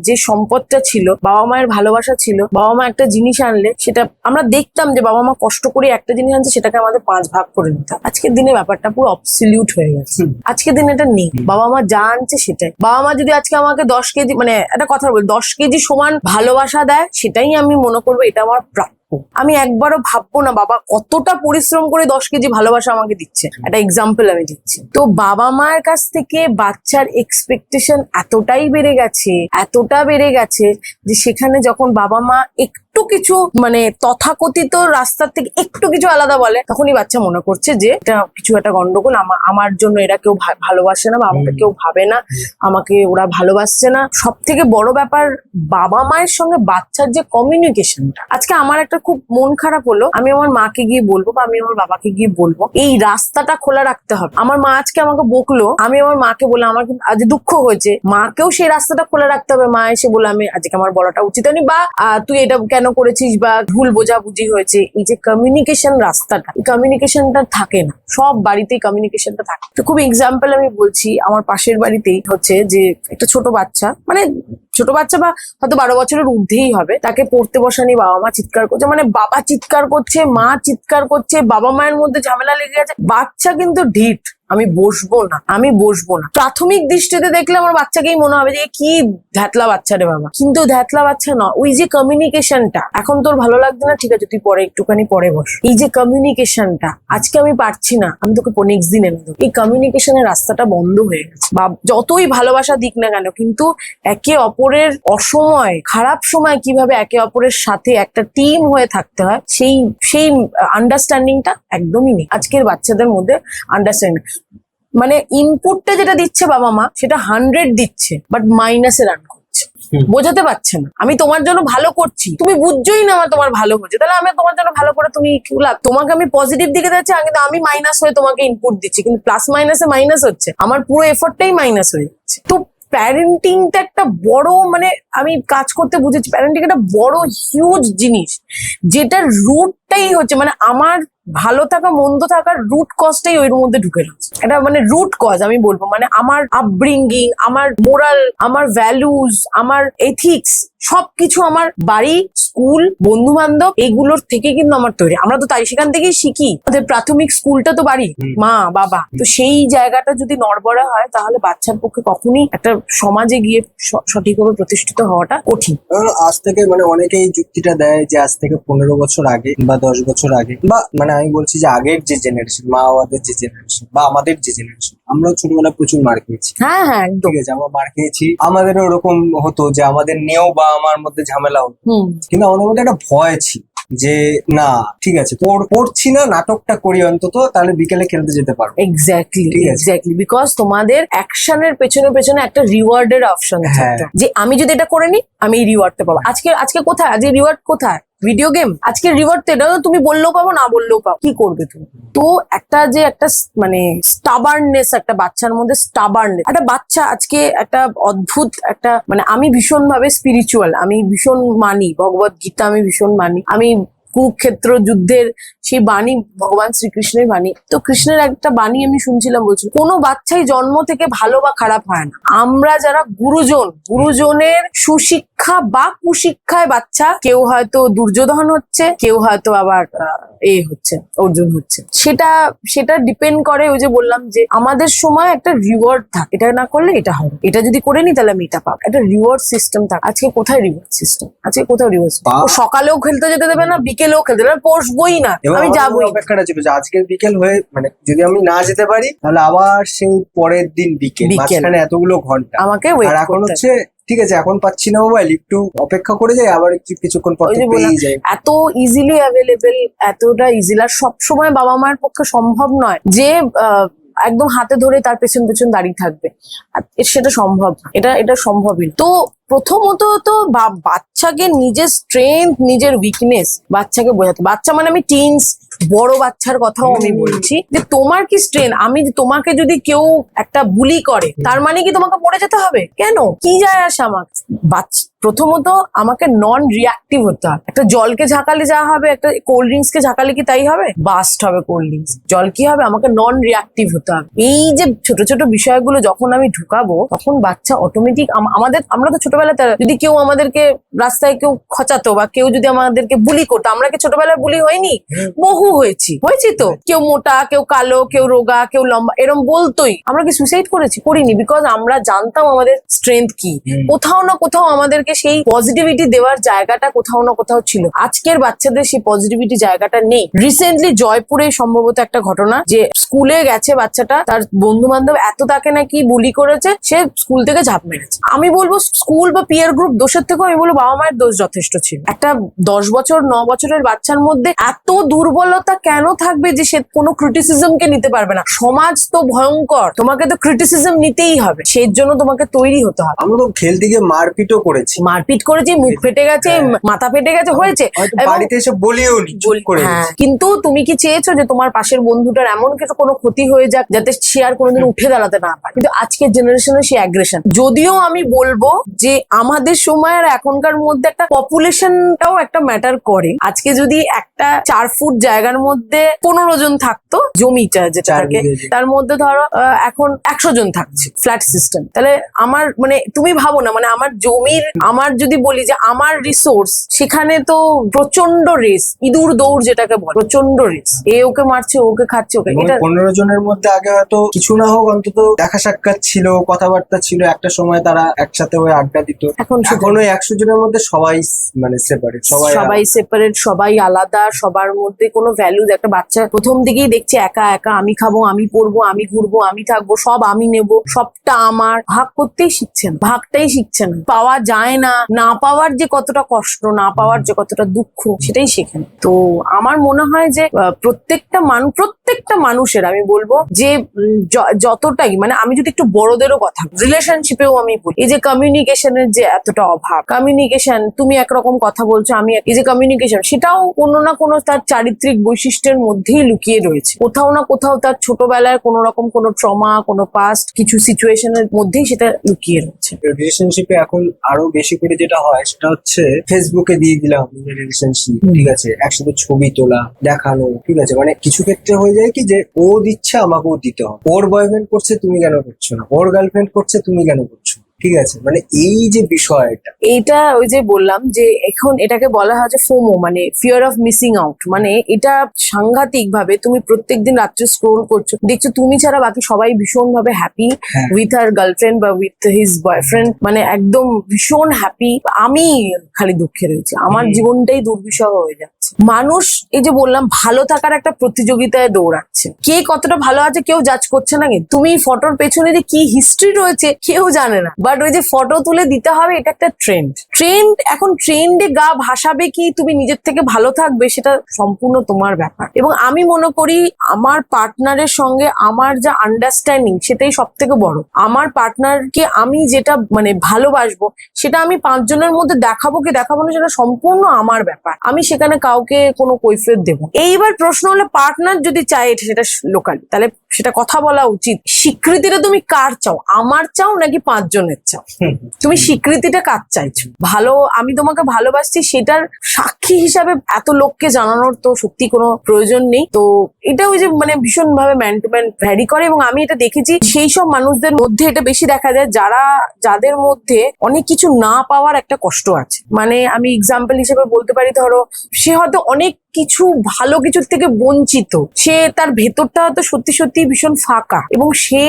যে সম্পদটা ছিল, বাবা মায়ের ভালোবাসা ছিল, বাবা মা একটা জিনিস আনলে সেটা আমরা দেখতাম যে বাবা মা কষ্ট করে একটা জিনিস আনছে, সেটাকে আমাদের 5 ভাগ করে নিতাম। আজকের দিনে ব্যাপারটা পুরো অবসলিউট হয়ে গেছে, আজকের দিনে এটা নেই, বাবা মা যা আনছে সেটাই। বাবা মা যদি আজকে আমাকে 10 কেজি, মানে একটা কথা বলি, 10 কেজি সমান ভালোবাসা দেয়, সেটাই আমি মনে করবো এটা আমার প্রাপ্য। আমি একবারও ভাববো না বাবা কতটা পরিশ্রম করে 10 কেজি ভালোবাসা আমাকে দিচ্ছে, একটা এক্সাম্পল আমি দিচ্ছি। তো বাবা মায়ের কাছ থেকে বাচ্চার এক্সপেকটেশন এতটাই বেড়ে গেছে যে সেখানে যখন বাবা মা একটু কিছু মানে তথাকথিত রাস্তার থেকে একটু কিছু আলাদা বলে, তখনই বাচ্চা মনে করছে যে এটা কিছু একটা গন্ডগোল, আমার জন্য এরা কেউ ভালোবাসে না বা আমাকে কেউ ভাবে না, আমাকে ওরা ভালোবাসছে না। সব থেকে বড় ব্যাপার, বাবা মায়ের সঙ্গে বাচ্চার যে কমিউনিকেশনটা, আজকে আমার একটা খুব মন খারাপ হলো, আমি আমার মাকে গিয়ে বলবো বা আমি আমার বাবাকে গিয়ে বলবো এই রাস্তাটা খোলা রাখতে হবে। আমার মা আজকে আমাকে বকলো, আমি আমার মাকে বললাম আমার কিন্তু আজ দুঃখ হয়েছে, মাকেও সেই রাস্তাটা খোলা রাখতে হবে। মা এসে বলে আমি আজকে আমার বলাটা উচিত হয়নি, বা তুই এটা কেন করেছিস, বা ভুল বোঝাবুঝি হয়েছে। এই যে কমিউনিকেশন রাস্তাটা, এই কমিউনিকেশনটা থাকে না, সব বাড়িতেই কমিউনিকেশনটা থাকে। তো খুব এক্সাম্পল আমি বলছি, আমার পাশের বাড়িতেই হচ্ছে যে একটা ছোট বাচ্চা বা হয়তো 12 বছরের ঊর্ধ্বেই হবে, তাকে পড়তে বসানি, বাবা মা চিৎকার করছে, মানে বাবা চিৎকার করছে, মা চিৎকার করছে, বাবা মায়ের মধ্যে ঝামেলা লেগে গেছে, বাচ্চা কিন্তু ঢিট, আমি বসবো না, আমি বসবো না। প্রাথমিক দৃষ্টিতে দেখলে আমার বাচ্চাকেই মনে হবে যে কি ধ্যাতলা বাচ্চা রে বাবা, কিন্তু ধ্যাতলা বাচ্চা না। ওই যে কমিউনিকেশনটা, এখন তোর ভালো লাগছে না, ঠিক আছে তুই পরে একটুখানি পরে বস, এই যে কমিউনিকেশনটা, আজকে আমি পারছি না, আমি তোকে নেক্সট দিন এনে দেবো, এই কমিউনিকেশনের রাস্তাটা বন্ধ হয়ে গেছে। বা যতই ভালোবাসা দিক না কেন, কিন্তু একে অপরের অসময়, খারাপ সময় কিভাবে একে অপরের সাথে একটা টিম হয়ে থাকতে হয়, সেই সেই আন্ডারস্ট্যান্ডিংটা একদমই নেই আজকের বাচ্চাদের মধ্যে। আন্ডারস্ট্যান্ডিং মানে ইনপুটটা যেটা দিচ্ছে বাবা মা, সেটা 100 দিচ্ছে, বাট মাইনাসে রান করছে, বোঝাতে পারছে না আমি তোমার জন্য ভালো করছি, তুমি বুঝছোই না আমার তোমার ভালো হচ্ছে, তাহলে আমি তোমার জন্য ভালো করে তুমি কি লাভ? তোমাকে আমি পজিটিভ দিকে যাচ্ছি, কিন্তু আমি মাইনাস হয়ে তোমাকে ইনপুট দিচ্ছি, কিন্তু প্লাস মাইনাসে মাইনাস হচ্ছে, আমার পুরো এফোর্টটাই মাইনাস হয়ে যাচ্ছে। তো প্যারেন্টিংটা একটা বড়, মানে আমি কাজ করতে বুঝেছি, প্যারেন্টিং একটা বড় হিউজ জিনিস, যেটার রুটটাই হচ্ছে মানে আমার ভালো থাকা মন্দ থাকার রুট কজটাই ওই মধ্যে ঢুকে রয়েছে। এটা মানে রুট কজ আমি বলবো, মানে আমার আপব্রিঙ্গিং, আমার মোরাল, আমার ভ্যালুজ, আমার এথিক্স, সবকিছু আমার বাড়ি, স্কুল, বন্ধু বান্ধব, এগুলোর থেকে কিন্তু আমার তৈরি। আমরা তো তাই সেখান থেকেই শিখি, আমাদের প্রাথমিক স্কুলটা তো বাড়ি, মা বাবা। তো সেই জায়গাটা যদি নড়বড়ে হয়, তাহলে বাচ্চার পক্ষে কখনই একটা সমাজে গিয়ে সঠিকভাবে প্রতিষ্ঠিত হওয়াটা কঠিন। আজ থেকে মানে অনেকে এই যুক্তিটা দেয় যে আজ থেকে 15 বছর আগে বা 10 বছর আগে, বা মানে আমি বলছি যে আগের যে জেনারেশন, মা বাবাদের যে জেনারেশন বা আমাদের যে জেনারেশন, আমরাও ছোটবেলায় প্রচুর মার খেয়েছি। হ্যাঁ হ্যাঁ একদম। ঠিক আছে, আমরা মার খেয়েছি, আমাদেরও ওরকম হতো যে আমাদের নিয়েও বা আমার মধ্যে ঝামেলা হতো, কিন্তু আমাদের মধ্যে একটা ভয় ছিল যে না ঠিক আছে পড়ছি না, নাটকটা করি অন্তত, তাহলে বিকেলে খেলতে যেতে পারবো। এক্স্যাক্টলি ঠিক আছে। এক্স্যাক্টলি, বিকজ তোমাদের অ্যাকশনের পেছনে পেছনে একটা রিওয়ার্ডের অপশন থাকতো, যে আমি যদি এটা করে নিই আমি এই রিওয়ার্ডটা পাবো। আজকে কোথায়, আজকে রিওয়ার্ড কোথায়? Video game. আজকে রিওয়ার্ড তো এটা তুমি বললেও পাবো, না বললেও পাবো, কি করবে তুমি? তো একটা যে একটা মানে স্টাবার্ননেস, একটা বাচ্চার মধ্যে স্টাবার্ননেস, একটা বাচ্চা আজকে একটা অদ্ভুত একটা মানে, আমি ভীষণ ভাবে স্পিরিচুয়াল, আমি ভীষণ মানি ভগবত গীতা, আমি ভীষণ মানি, আমি কুরুক্ষেত্র যুদ্ধের সেই বাণী ভগবান শ্রীকৃষ্ণের বাণী। তো কৃষ্ণের একটা বাণী আমি শুনছিলাম, বলছিল কোনো বাচ্চাই জন্ম থেকে ভালো বা খারাপ হয় না, আমরা যারা গুরুজনের সুশিক্ষা বা কুশিক্ষায় বাচ্চা, কেউ হয়তো দুর্যোধন হচ্ছে, কেউ হয়তো আবার অর্জুন হচ্ছে, সেটা ডিপেন্ড করে। ওই যে বললাম যে আমাদের সময় একটা রিওয়ার্ড থাকে, এটা না করলে এটা হবে, এটা যদি করে নি তাহলে আমি এটা পাবো, একটা রিওয়ার্ড সিস্টেম থাকে। আজকে কোথায় রিওয়ার্ড সিস্টেম? আজকে কোথাও রিওয়ার্ড, ও সকালেও খেলতে যেতে দেবে না, বিকেলেও খেলতে দেবে না, পড়বই না, আমি যাবোই। অপেক্ষাটা ছিল যে আজকের বিকেল হয়ে, মানে যদি আমি না যেতে পারি তাহলে আবার সেই পরের দিন বিকেল, মাঝখানে এতগুলো ঘন্টা আমাকে আর এখন হচ্ছে ঠিক আছে এখন পাচ্ছি না মোবাইল, একটু অপেক্ষা করে যাই, আবার একটু কিছুক্ষণ পর পেয়ে যাই। এত ইজিলি অ্যাভেলেবেল, এতটা ইজিলি, আর সবসময় বাবা মায়ের পক্ষে সম্ভব নয় যে একদম হাতে ধরে তার পেছন পেছন দাঁড়িয়ে থাকবে, সেটা সম্ভব না, এটা সম্ভবই না। তো প্রথমত তো বাচ্চাকে নিজের স্ট্রেংথ, নিজের উইকনেস বাচ্চাকে বোঝাতে। বাচ্চা মানে আমি টিনস, বড় বাচ্চার কথাও আমি বলছি, যে তোমার কি স্ট্রেংথ। আমি তোমাকে যদি কেউ একটা বুলি করে, তার মানে কি তোমাকে পড়ে যেতে হবে? কেন, কি যায় আসে আমার? প্রথমত আমাকে নন রিয়াক্টিভ হতে হবে। একটা জলকে ঝাঁকালে যা হবে, একটা কোল্ড ড্রিঙ্কস কে ঝাঁকালে কি তাই হবে? বাস্ট হবে কোল্ড ড্রিঙ্কস। জল কি হবে? আমাকে নন রিয়াক্টিভ হতে হবে। এই যে ছোট ছোট বিষয়গুলো যখন আমি ঢুকাবো, তখন বাচ্চা অটোমেটিক, আমরা তো ছোটবেলাতে যদি কেউ আমাদেরকে রাস্তায় কেউ খচাতো বা কেউ যদি আমাদেরকে বুলি করতো, আমরা কি ছোটবেলায় বুলি হয়নি? বহু হয়েছি তো। কেউ মোটা, কেউ কালো, কেউ রোগা, কেউ লম্বা, এরম বলতোই। আমরা কি সুইসাইড করিনি, বিকজ আমরা জানতাম আমাদের স্ট্রেংথ কি। কোথাও না কোথাও আমাদেরকে সেই পজিটিভিটি দেওয়ার জায়গাটা কোথাও না কোথাও ছিল। আজকের বাচ্চাদের সেই পজিটিভিটি জায়গাটা নেই। রিসেন্টলি জয়পুরে সম্ভবত একটা ঘটনা, যে স্কুলে গেছে বাচ্চাটা, তার বন্ধু বান্ধব এত তাকে নাকি বুলি করেছে, সে স্কুল থেকে ঝাঁপ মেরেছে। আমি বলবো স্কুল বা পিয়ার গ্রুপ দোষের থেকেও আমি বলবো বাবা মায়ের দোষ যথেষ্ট ছিল। একটা 10 বছর 9 বছরের বাচ্চার মধ্যে এত দুর্বলতা কেন থাকবে যে সে কোনো ক্রিটিসিজমকে নিতে পারবে না? সমাজ তো ভয়ঙ্কর, তোমাকে তো ক্রিটিসিজম নিতেই হবে, সেই জন্য তোমাকে তৈরি হতে হবে। আমরা তো খেলতে গিয়ে মারপিটও করেছি, মুখ ফেটে গেছে, মাথা ফেটে গেছে, হয়েছে, বাড়িতে এসে বলিও নি, চুপ করে। হ্যাঁ, কিন্তু তুমি কি চেয়েছো যে তোমার পাশের বন্ধুটার এমন কিছু কোনো ক্ষতি হয়ে যাক যাতে সে আর কোনোদিন উঠে দাঁড়াতে না পারে? কিন্তু আজকের জেনারেশনে সেই অ্যাগ্রেশন। যদিও আমি বলবো যে আমাদের সময় আর এখনকার মধ্যে একটা পপুলেশনটাও একটা ম্যাটার করে। আজকে যদি একটা 4 ফুট জায়গার মধ্যে 15 জন থাকতো, জমিটা যেটা থাকে তার মধ্যে ধরো এখন 100 জন থাকছে, ফ্ল্যাট সিস্টেম। তাহলে আমার মানে তুমি ভাবো না, মানে আমার জমির, আমার যদি বলি যে আমার রিসোর্স, সেখানে তো প্রচন্ড রেস, ইঁদুর দৌড় যেটাকে বলে, প্রচন্ড রেস, এ ওকে মারছে, ওকে খাচ্ছে, ওকে। এটা 15 জনের মধ্যে আগে হয়তো কিছু না হোক অন্তত দেখা সাক্ষাৎ ছিল, কথাবার্তা ছিল, একটা সময় তারা একসাথে হয়ে আড্ডা দিত। এখন এখন ওই 100 জনের মধ্যে সবাই মানে সেপারেট, সবাই সেপারেট, সবাই আলাদা, সবার মধ্যে কোনো ভ্যালু। একটা বাচ্চা প্রথম দিকেই দেখছে একা একা, আমি খাবো, আমি পড়বো, আমি ঘুরবো, আমি থাকবো, সব আমি নেবো, সবটা আমার। ভাগ করতেই শিখছে না, ভাগটাই শিখছে না, পাওয়া যায় না, না পাওয়ার যে কতটা কষ্ট, না পাওয়ার যে কতটা দুঃখ, সেটাই শেখে না। তো আমার মনে হয় যে প্রত্যেকটা মানুষের, আমি বলবো যে যতটাই, মানে আমি যদি একটু বড়দেরও কথা, রিলেশনশিপেও আমি বলি, এই যে কমিউনিকেশনের যে এতটা অভাব, কমিউনিকেশন, তুমি একরকম কথা বলছো, আমি এই যে কমিউনিকেশন, সেটাও কোনো না কোনো তার চারিত্রিক বৈশিষ্ট্যের মধ্যেই লুকিয়ে রয়েছে। কোথাও না কোথাও তার ছোটবেলায় কোনো রকম কোনো ট্রমা, কোনো পাস্ট কিছু সিচুয়েশনের মধ্যেই সেটা লুকিয়ে রয়েছে। রিলেশনশিপে এখন আরো বেশি করে যেটা হয় সেটা হচ্ছে ফেসবুকে দিয়ে দিলাম রিলেশনশিপ, ঠিক আছে, একসাথে ছবি তোলা, দেখানো, ঠিক আছে, মানে কিছু ক্ষেত্রে হয়ে যায় কি যে ও দিচ্ছে আমাকেও দিতে হবে, ওর বয়ফ্রেন্ড করছে তুমি কেন করছো না, ওর গার্লফ্রেন্ড করছে তুমি কেন করছো, ঠিক আছে, মানে এই যে বিষয়টা, এইটা ওই যে বললাম যে এখন এটাকে বলা হয় যে ফোমো, মানে ফিয়ার অফ মিসিং আউট। মানে এটা সাংঘাতিক ভাবে, তুমি প্রত্যেকদিন রাত্রে স্ক্রোল করছো, দেখছো তুমি ছাড়া বাকি সবাই ভীষণ ভাবে হ্যাপি উইথ হার গার্লফ্রেন্ড বা উইথ হিজ বয়ফ্রেন্ড, মানে একদম ভীষণ হ্যাপি। আমি খালি দুঃখে রয়েছি, আমার জীবনটাই দুর্বিষহ হয়ে যাচ্ছে। মানুষ এই যে বললাম ভালো থাকার একটা প্রতিযোগিতায় দৌড়াচ্ছে, কে কতটা ভালো আছে কেউ জাজ করছে না। কিন্তু তুমি ফটোর পেছনে যে কি হিস্ট্রি রয়েছে কেউ জানে না, বাট ওই যে ফটো তুলে দিতে হবে, এটা একটা ট্রেন্ড। এখন ট্রেন্ডে গা ভাসাবে কি তুমি নিজের থেকে ভালো থাকবে, সেটা সম্পূর্ণ তোমার ব্যাপার। এবং আমি মনে করি আমার পার্টনারের সঙ্গে আমার যা আন্ডারস্ট্যান্ডিং, সেটাই সব থেকে বড়। আমার পার্টনারকে আমি যেটা মানে ভালোবাসবো, সেটা আমি 5 জনের মধ্যে দেখাবো কি দেখাবো না, সেটা সম্পূর্ণ আমার ব্যাপার। আমি সেখানে কাউকে কোনো কৈফিয়ত দেবো। এইবার প্রশ্ন হলো, পার্টনার যদি চায় সেটা লোকালি, তাহলে সেটা কথা বলা উচিত। স্বীকৃতিটা তুমি কার চাও, আমার চাও নাকি 5 জনের চাও? তুমি স্বীকৃতিটা কার চাইছো? ভালো, আমি তোমাকে ভালোবাসছি সেটার সাক্ষী হিসাবে এত লোককে জানানোর তো সত্যি কোনো প্রয়োজন নেই। তো এটা ওই যে মানে ভীষণ ভাবে ম্যান টু ম্যান ভ্যারি করে। এবং আমি এটা দেখেছি সেই সব মানুষদের মধ্যে এটা বেশি দেখা যায় যাদের মধ্যে অনেক কিছু না পাওয়ার একটা কষ্ট আছে। মানে আমি এক্সাম্পল হিসেবে বলতে পারি, ধরো সে হয়তো অনেক কিছু ভালো কিছুর থেকে বঞ্চিত, সে তার ভেতরটা হয়তো সত্যি সত্যি ভীষণ ফাঁকা, এবং সে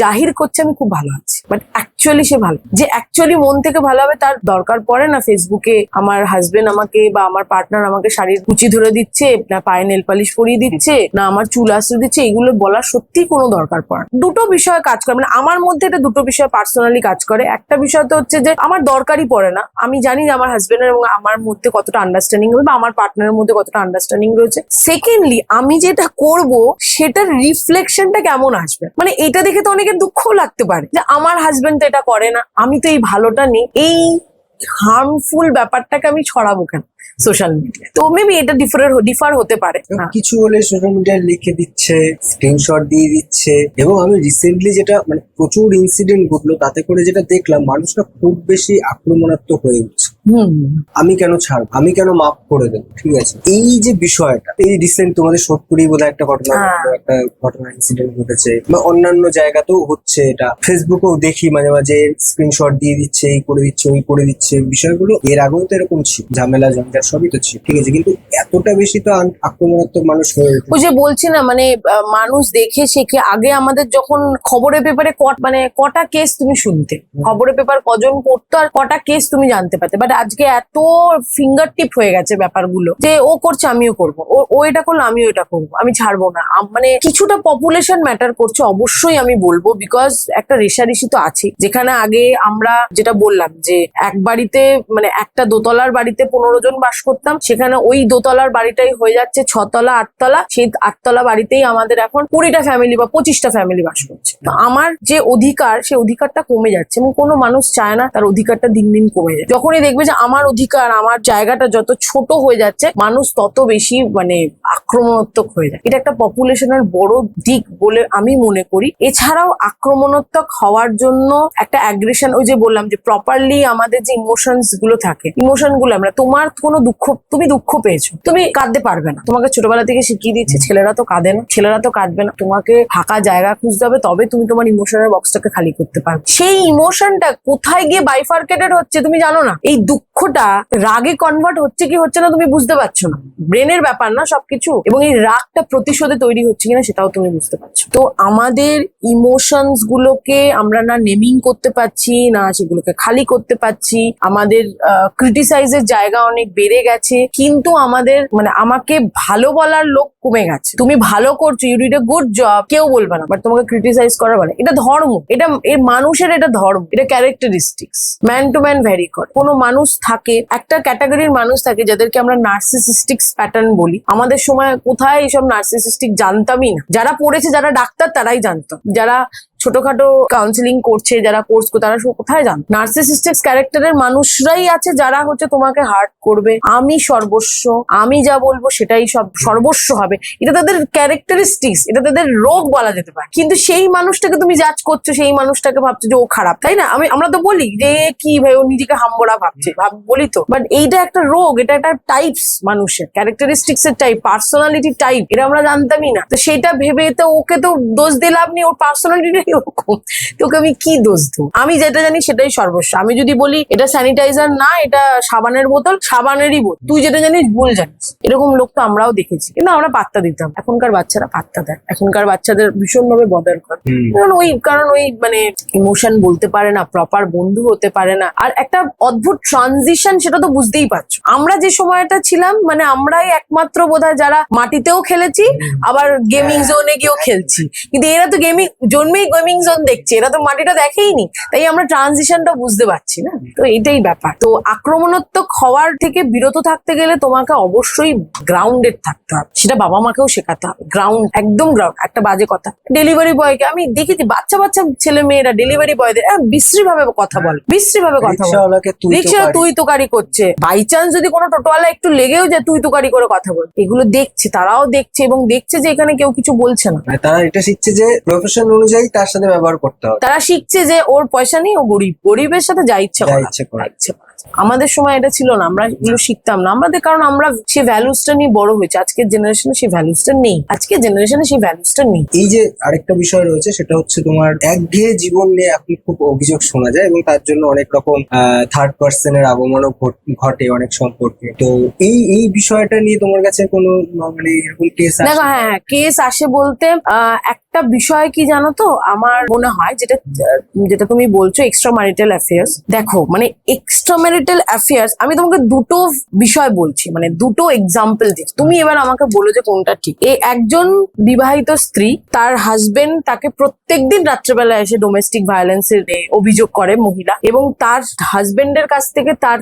জাহির করছে আমি খুব ভালো আছি, বাট অ্যাকচুয়ালি সে ভালো। যে অ্যাকচুয়ালি মন থেকে ভালো হবে, তার দরকার পড়ে না ফেসবুকে আমার হাজবেন্ড আমাকে বা আমার পার্টনার আমাকে শাড়ির কুচি ধরে দিচ্ছে, না পায়ে নেল পালিশ পরিয়ে দিচ্ছে, না আমার চুল আসতে দিচ্ছে, এগুলো বলার সত্যি কোনো দরকার পড়ে না। দুটো বিষয় কাজ করে, মানে আমার মধ্যে এটা দুটো বিষয় পার্সোনালি কাজ করে। একটা বিষয় তো হচ্ছে যে আমার দরকারই পড়ে না, আমি জানি যে আমার হাজবেন্ডের এবং আমার মধ্যে কতটা আন্ডারস্ট্যান্ডিং হবে বা আমার পার্টনারের মধ্যে কতটা আন্ডারস্ট্যান্ডিং রয়েছে। সেকেন্ডলি, আমি যেটা করব সেটার রিফ্লেকশনটা কেমন আসবে, মানে এটা দেখে তো অনেকের দুঃখ লাগতে পারে যে আমার হাজবেন্ড তো এটা করে না, আমি তো এই ভালোটা নেই, এই হার্মফুল ব্যাপারটাকে আমি ছড়াবো কেন সোশ্যাল মিডিয়া? তো মেবি এটা ডিফার হতে পারে। কিছু হলে সোশ্যাল মিডিয়ায় লিখে দিচ্ছে, স্ক্রিনশট দিয়ে দিচ্ছে। এবং আমি রিসেন্টলি যেটা মানে প্রচুর ইনসিডেন্ট ঘটলো, তাতে করে যেটা দেখলাম, মানুষরা খুব বেশি আক্রমণাত্মক হয়ে উঠছে। আমি কেন ছাড়ব, আমি কেন মাফ করে দেবো, ঠিক আছে, এই যে বিষয়টা, এই রিসেন্ট তোমাদের সোদপুরেই বোধহয় একটা ঘটনা ঘটলো, একটা ঘটনা ইনসিডেন্ট ঘটেছে, বা অন্যান্য জায়গাতেও হচ্ছে। এটা ফেসবুকেও দেখি মাঝে মাঝে স্ক্রিনশট দিয়ে দিচ্ছে, এই করে দিচ্ছে, ওই করে দিচ্ছে। বিষয়গুলো এর আগেও তো এরকম ছিল, ঝামেলা ঝঞ্ঝাট সবই তো ছিল, ঠিক আছে, কিন্তু এতটা বেশি তো আক্রমণাত্মক মানুষ হয়ে ওঠে। ওই যে বলছি না, মানে মানুষ দেখে শেখে। আগে আমাদের যখন খবরের পেপারে কটা কেস তুমি শুনতে, খবরের পেপার কজন পড়তো আর কটা কেস তুমি জানতে পারতে, বাট আজকে এত ফিঙ্গার টিপ হয়ে গেছে ব্যাপারগুলো, যে ও করছে আমিও করবো, ও এটা করলো আমিও এটা করবো, আমি ছাড়বো না। মানে কিছুটা পপুলেশন ম্যাটার করছে অবশ্যই, আমি বলবো, বিকজ একটা রেষারেষি তো আছে। যেখানে আগে আমরা যেটা বললাম যে এক বাড়িতে, মানে একটা দোতলার বাড়িতে 15 জন বাস করতাম, সেখানে ওই দোতলার বাড়িটাই হয়ে যাচ্ছে 6 তলা 8 তলা। সেই 8 তলা বাড়িতেই আমাদের এখন 20টা ফ্যামিলি বা 25টা ফ্যামিলি বাস করছে। তো আমার যে অধিকার, সেই অধিকারটা কমে যাচ্ছে, এবং কোনো মানুষ চায় না তার অধিকারটা দিন দিন কমে যায়। যখনই দেখবে যে আমার অধিকার, আমার জায়গাটা যত ছোট হয়ে যাচ্ছে, মানুষ তত বেশি মানে আক্রমণাত্মক হয়ে যায়। এটা একটা পপুলেশনের বড় দিক বলে আমি মনে করি। এছাড়াও আক্রমণাত্মক হওয়ার জন্য একটা অ্যাগ্রেশন, ওই যে বললাম যে প্রপারলি আমাদের যে ইমোশনস গুলো থাকে, ইমোশন গুলো আমরা, তোমার কোনো দুঃখ, তুমি দুঃখ পেয়েছো, তুমি কাঁদতে পারবে না, তোমাকে ছোটবেলা থেকে শিখিয়ে দিচ্ছে ছেলেরা তো কাঁদে না, ছেলেরা তো কাঁদবে না, তোমাকে ফাঁকা জায়গা খুঁজতে হবে, তবে তুমি তোমার ইমোশনের বক্সটাকে খালি করতে পারবে। সেই ইমোশনটা কোথায় গিয়ে বাইফার্কেটেড হচ্ছে তুমি জানো না। এই দুঃখটা রাগে কনভার্ট হচ্ছে কি হচ্ছে না তুমি বুঝতে পারছো না, ব্রেনের ব্যাপার না সবকিছু, এবং এই রাগটা প্রতিশোধে তৈরি হচ্ছে কিনা সেটাও তুমি বুঝতে পারছো। তো আমাদের ইমোশনস গুলোকে আমরা না নেমিং করতে পারছি না, সেগুলোকে খালি করতে পারছি। আমাদের ক্রিটিসাইজের জায়গা অনেক বেড়ে গেছে, কিন্তু আমাদের মানে আমাকে ভালো বলার লোক কমে গেছে। তুমি ভালো করছো, you did a good job, কেউ বলবে না, বাট তোমাকে ক্রিটিসাইজ করা মানে এটা ধর্ম, এটা এর মানুষের, এটা ধর্ম, এটা characteristics, man to man vary করে। কোনো মানুষ থাকে, একটা ক্যাটাগরির মানুষ থাকে যাদেরকে আমরা নার্সিসিস্টিক প্যাটার্ন বলি। আমাদের সময় কোথায় এইসব নার্সিসিস্টিক জানতামই না, যারা পড়েছে, যারা ডাক্তার তারাই জানতো, যারা ছোটখাটো কাউন্সিলিং করছে, যারা কোর্স তারা কোথায় জান। নার্সিসিস্টিক ক্যারেক্টারের মানুষরাই আছে যারা হচ্ছে তোমাকে হার্ট করবে, আমি সর্বস্ব, আমি যা বলবো সেটাই সব সর্বস্ব হবে, এটা তাদের ক্যারেক্টারিস্টিক্স, এটা তাদের রোগ বলা যেতে পারে। কিন্তু সেই মানুষটাকে তুমি জাজ করছো, সেই মানুষটাকে ভাবছো যে ও খারাপ, তাই না? আমরা তো বলি যে কি ভাই ও নিজেকে হাম্বড়া ভাবছে, বলি তো, বাট এইটা একটা রোগ, এটা একটা টাইপস, মানুষের ক্যারেক্টারিস্টিক্স এর টাইপ, পার্সোনালিটি টাইপ, এটা আমরা জানতামই না। তো সেটা ভেবে তো ওকে তো দোষ দিয়ে লাভ নেই, ওর পার্সোনালিটি ওরকম, তোকে আমি কি দোষ দেবো? আমি যেটা জানি সেটাই সর্বস্ব। আমি যদি বলি এটা স্যানিটাইজার না, এটা সাবানের বোতল, সাবানেরই বোতল, তুই যেটা জানিস ভুল জানিস, এরকম লোক তো আমরাও দেখেছি, কিন্তু আমরা পাত্তা দিতাম। এখনকার বাচ্চারা পাত্তা দেয়, এখনকার বাচ্চাদের ভীষণ ভাবে বদার করে, কারণ ওই মানে ইমোশন বলতে পারে না, প্রপার বন্ধু হতে পারে না, আর একটা অদ্ভুত ট্রানজিশন, সেটা তো বুঝতেই পারছো। আমরা যে সময়টা ছিলাম, মানে আমরাই একমাত্র বোধহয় যারা মাটিতেও খেলেছি, আবার গেমিং জোনে গিয়েও খেলছি, কিন্তু এরা তো জন্মেই গেমিং জোন দেখছে, এরা তো মাটিটা দেখেইনি, তাই আমরা ট্রানজিশনটা বুঝতে পারছি না। তো এটাই ব্যাপার। তো আক্রমণাত্মক হওয়ার থেকে বিরত থাকতে গেলে তোমাকে অবশ্যই গ্রাউন্ডেড থাকতে হবে, সেটা বাবা মাকেও শেখাতে হবে। গ্রাউন্ড, একদম গ্রাউন্ড। একটা বাজে কথা, ডেলিভারি বয়কে আমি দেখেছি, বাচ্চা বাচ্চা ছেলে মেয়েরা ডেলিভারি বয়দের বিশ্রী ভাবে কথা বলে, বিশ্রী ভাবে কথা বলে, রিক্সা তুই তোকারি করছে, বাই চান্স যদি কোনো টোটোওয়ালা একটু লেগেও যায় তুই তোকারি করে কথা বল। এগুলো দেখছে, তারাও দেখছে, এবং দেখছে যে এখানে কেউ কিছু বলছে না, তারা এটা শিখছে যে প্রফেশন অনুযায়ী তার সাথে ব্যবহার করতে হবে। তারা শিখছে যে ওর পয়সা নেই, ও গরিব, গরিবের সাথে যা ইচ্ছা করে। আমাদের সময় এটা ছিল না, আমরা এগুলো শিখতাম না আমাদের, কারণ আমরা সেই ভ্যালুসটা নিয়ে বড় হয়েছে। আজকের জেনারেশনে সেই ভ্যালুসটা নেই, আজকের জেনারেশনে সেই ভ্যালুসটা নেই। এই যে আরেকটা বিষয় রয়েছে, সেটা হচ্ছে তোমার একঘেয়ে জীবন নিয়ে এখন খুব অভিযোগ শোনা যায়, এবং তার জন্য অনেক রকম থার্ড পার্সনের আগমনও ঘটে অনেক সম্পর্কে। তো এই বিষয়টা নিয়ে তোমার কাছে কোনো মানে এরকম কেস আসে? দেখো, হ্যাঁ, কেস আসে বলতে একটা বিষয় কি জানো তো, আমার মনে হয় যেটা তুমি বলছো এক্সট্রা ম্যারিটাল অ্যাফেয়ার্স। দেখো, মানে এক্সট্রা ম্যারিটাল অ্যাফেয়ার্স, আমি তোমাকে দুটো বিষয় বলছি, মানে দুটো এক্সাম্পল দিচ্ছি, তুমি এবার আমাকে বলো যে কোনটা ঠিক। একজন বিবাহিত স্ত্রী, তার হাজবেন্ড তাকে প্রত্যেকদিন রাত্রেবেলা এসে ডোমেস্টিক ভায়োলেন্সের অভিযোগ করে মহিলা, এবং তার হাজবেন্ডের কাছ থেকে তার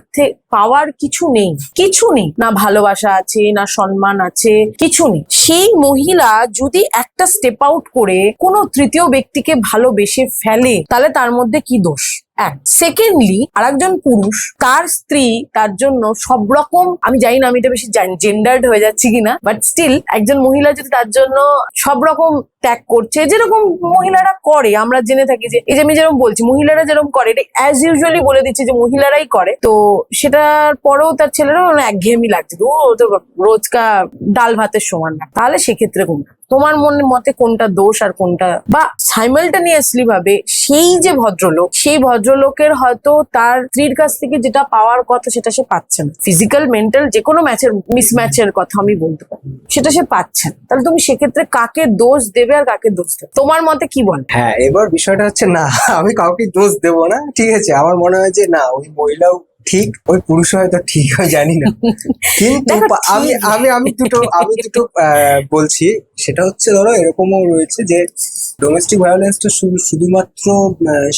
পাওয়ার কিছু নেই, না ভালোবাসা আছে, না সম্মান আছে, কিছু নেই। সেই মহিলা যদি একটা স্টেপ আউট করে কোনো তৃতীয় ব্যক্তিকে ভালোবেসে ফেলে, তাহলে তার মধ্যে কি দোষ? সেকেন্ডলি, আরেকজন পুরুষ, তার স্ত্রী তার জন্য সব রকম, আমি জানি না আমি এটা বেশি জেন্ডার্ড হয়ে যাচ্ছি কিনা, বাট স্টিল একজন মহিলা যদি তার জন্য সব রকম ত্যাগ করছে, যেরকম মহিলারা করে, আমরা জেনে থাকি যে এই যে আমি যেরকম বলছি মহিলারা যেরকম করে, এটা অ্যাজ ইউজুয়ালি বলে দিচ্ছি যে মহিলারাই করে, তো সেটার পরেও তার ছেলেরা একঘেয়েমি লাগছে, তো রোজকার ডাল ভাতের সমান না, তাহলে সেক্ষেত্রে কোনটা তোমার মতে কোনটা দোষ আর কোনটা? বা সাইমালটেনিয়াসলি ভাবে সেই যে ভদ্রলোক, সেই ভদ্রলোকের হয়তো তার স্ত্রীর কাছ থেকে যেটা পাওয়ার কথা সেটা সে পাচ্ছে না, ফিজিক্যাল মেন্টাল যে কোনো মিসম্যাচের কথা আমি বলতে পারি, সেটা সে পাচ্ছে না, তাহলে তুমি সেক্ষেত্রে কাকে দোষ দেবে আর কাকে দোষ দেবে? তোমার মতে কি বল? হ্যাঁ, এবার বিষয়টা হচ্ছে, না আমি কাউকে দোষ দেবো না, ঠিক আছে, আমার মনে হয় যে না, ওই মহিলাও ঠিক, ওই পুরুষ হয়তো ঠিক, হয় জানি না, কিন্তু আমি দুটো বলছি। সেটা হচ্ছে, ধরো এরকমও রয়েছে যে ডোমেস্টিক ভায়োলেন্সটা শুধুমাত্র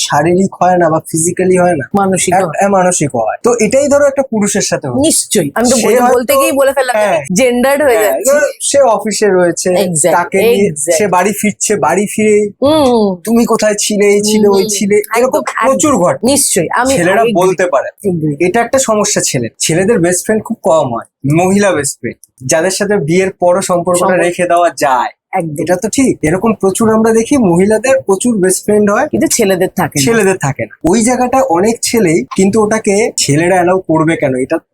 শারীরিক হয় না বা ফিজিক্যালি হয় না, মানসিক মানসিক হয়। তো এটাই ধরো একটা পুরুষের সাথে হচ্ছে। নিশ্চয়ই, আমি তো সে হয়তো- বলতে গিয়ে বলে ফেললাম, হ্যাঁ। জেন্ডার্ড হয়ে হ্যাঁ, যাচ্ছে। ধরো সে অফিসে রয়েছে, Exactly, তাকে নিয়ে exactly. সে বাড়ি ফিরছে, বাড়ি ফিরে হুম, তুমি কোথায় ছিলে, এই ছিলে, ওই ছিলে, এরকম একদম, প্রচুর ঘটে। নিশ্চয়ই আমি ছেলেরা agree, বলতে পারে, agree. এটা একটা সমস্যা। ছেলেদের বেস্ট ফ্রেন্ড খুব কম হয়, মহিলা বেস্ট ফ্রেন্ড যাদের সাথে বিয়ের পরও সম্পর্কটা রেখে দেওয়া যায়। একদম, এটা তো ঠিক, এরকম প্রচুর আমরা দেখি মহিলাদের প্রচুর বেস্ট ফ্রেন্ড হয়, কিন্তু ছেলেদের থাকে না। ছেলেদের থাকে না। ওই জায়গাটা অনেক ছেলেই কিন্তু ওটাকে ছেলেরা অ্যালাউ করবে কেন,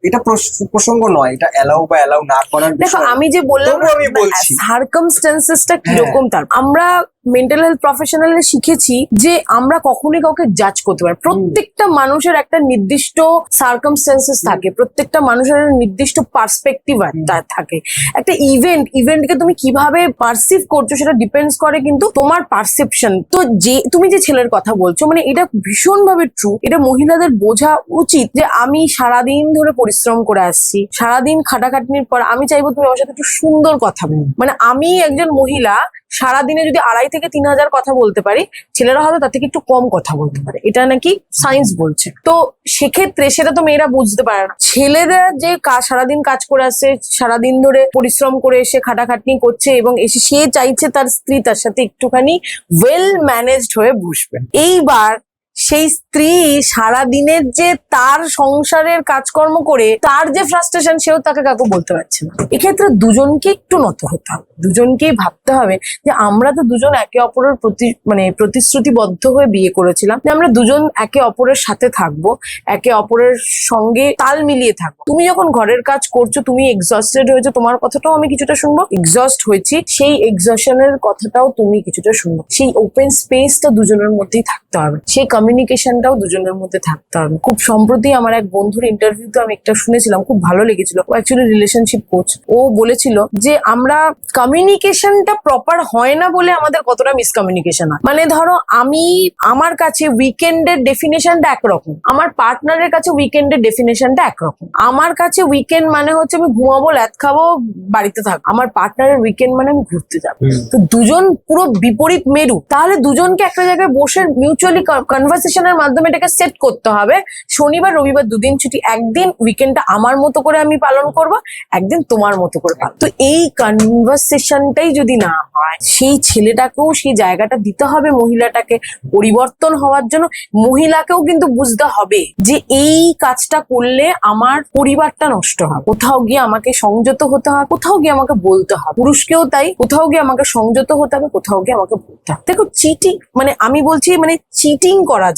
এটা প্রসঙ্গ নয়, এটা অ্যালাউ বা অ্যালাউ না করার দেখো, বিষয়। আমি যে বললাম তবুও আমি বলছি। সার্কামস্টেন্সেসটা কিরকম তার, আমরা মেন্টাল হেলথ প্রফেশনালে শিখেছি যে আমরা কখনোই কাউকে জাজ করতে পারি না। প্রত্যেকটা মানুষের একটা নির্দিষ্ট সার্কামস্টেন্সেস থাকে, প্রত্যেকটা মানুষের একটা নির্দিষ্ট পার্সপেক্টিভ থাকে। একটা ইভেন্টকে তুমি কিভাবে পারসিভ করছো সেটা ডিপেন্ডস করে কিন্তু তোমার পারসেপশন। তো যে তুমি যে ছেলের কথা বলছো, মানে এটা ভীষণভাবে ট্রু। এটা মহিলাদের বোঝা উচিত যে আমি সারাদিন ধরে পরিশ্রম করে আসছি, সারাদিন খাটাখাটনির পর আমি চাইবো তুমি আমার সাথে একটু সুন্দর কথা বলো। মানে আমি একজন মহিলা সারাদিনে যদি 2,500 থেকে 3,000 কথা বলতে পারি, ছেলেরা হয়তো তার থেকে একটু কম কথা বলতে পারে, এটা নাকি সায়েন্স বলছে। তো সেক্ষেত্রে সেটা তো মেয়েরা বুঝতে পারে না। ছেলেরা যে সারাদিন কাজ করে আসছে, সারাদিন ধরে পরিশ্রম করে এসে খাটাখাটনি করছে এবং এসে সে চাইছে তার স্ত্রী তার সাথে একটুখানি ওয়েল ম্যানেজড হয়ে বসবে। এইবার সেই স্ত্রী সারাদিনের যে তার সংসারের কাজকর্ম করে তার যে ফ্রাস্ট্রেশন, সেও তাকে কাকু বলতে পারছে না। এক্ষেত্রে দুজনকে একটু নত হতে হবে, দুজনকেই ভাবতে হবে যে আমরা তো দুজন একে অপরের প্রতিশ্রুতিবদ্ধ হয়ে বিয়ে করেছিলাম যে আমরা দুজন একে অপরের সাথে থাকবো, একে অপরের সঙ্গে তাল মিলিয়ে থাকবো। তুমি যখন ঘরের কাজ করছো, তুমি এক্সস্টেড হয়েছো, তোমার কথাটাও আমি কিছুটা শুনবো, এক্সস্ট হয়েছি, সেই এক্সশনের কথাটাও তুমি কিছুটা শুনবো। সেই ওপেন স্পেসটা দুজনের মধ্যেই থাকতে হবে, সেই কমিউনিকেশনটাও দুজনের মধ্যে থাকতে হবে। খুব সম্প্রতি আমার এক বন্ধুর ইন্টারভিউতে আমি একটা শুনেছিলাম, খুব ভালো লেগেছিল। ও অ্যাকচুয়ালি রিলেশনশিপ কোচ। ও বলেছিল যে আমরা কমিউনিকেশনটা প্রপার হয় না বলে আমাদের কতটা মিসকমিউনিকেশন হয়। মানে ধরো আমার কাছে উইকেন্ডের ডেফিনেশনটা একরকম, আমার পার্টনারের কাছে উইকেন্ডের ডেফিনেশনটা একরকম। আমার কাছে উইকেন্ড মানে হচ্ছে আমি ঘুমাবো, ল্যাদ খাবো, বাড়িতে থাকবো। আমার পার্টনারের উইকেন্ড মানে আমি ঘুরতে যাবো। তো দুজন পুরো বিপরীত মেরু। তাহলে দুজনকে একটা জায়গায় বসে মিউচুয়ালি কনভারসেশনের মাধ্যমে এটাকে সেট করতে হবে। শনিবার রবিবার দুদিন ছুটি, একদিন উইকেন্ডটা আমার মতো করে আমি পালন করব, একদিন তোমার মতো করে পালন। তো এই কনভারসেশনটাই যদি না হয়, সেই ছেলেটাকেও সেই জায়গাটা দিতে হবে মহিলাটাকে পরিবর্তন হওয়ার জন্য। মহিলাকেও কিন্তু বুঝতে হবে যে এই কাজটা করলে আমার পরিবারটা নষ্ট হয়, কোথাও গিয়ে আমাকে সংযত হতে হবে, কোথাও গিয়ে আমাকে বলতে হবে। পুরুষকেও তাই, কোথাও গিয়ে আমাকে সংযত হতে হবে, কোথাও গিয়ে আমাকে বলতে হবে। দেখো, চিটিং মানে আমি বলছি, মানে চিটিং করা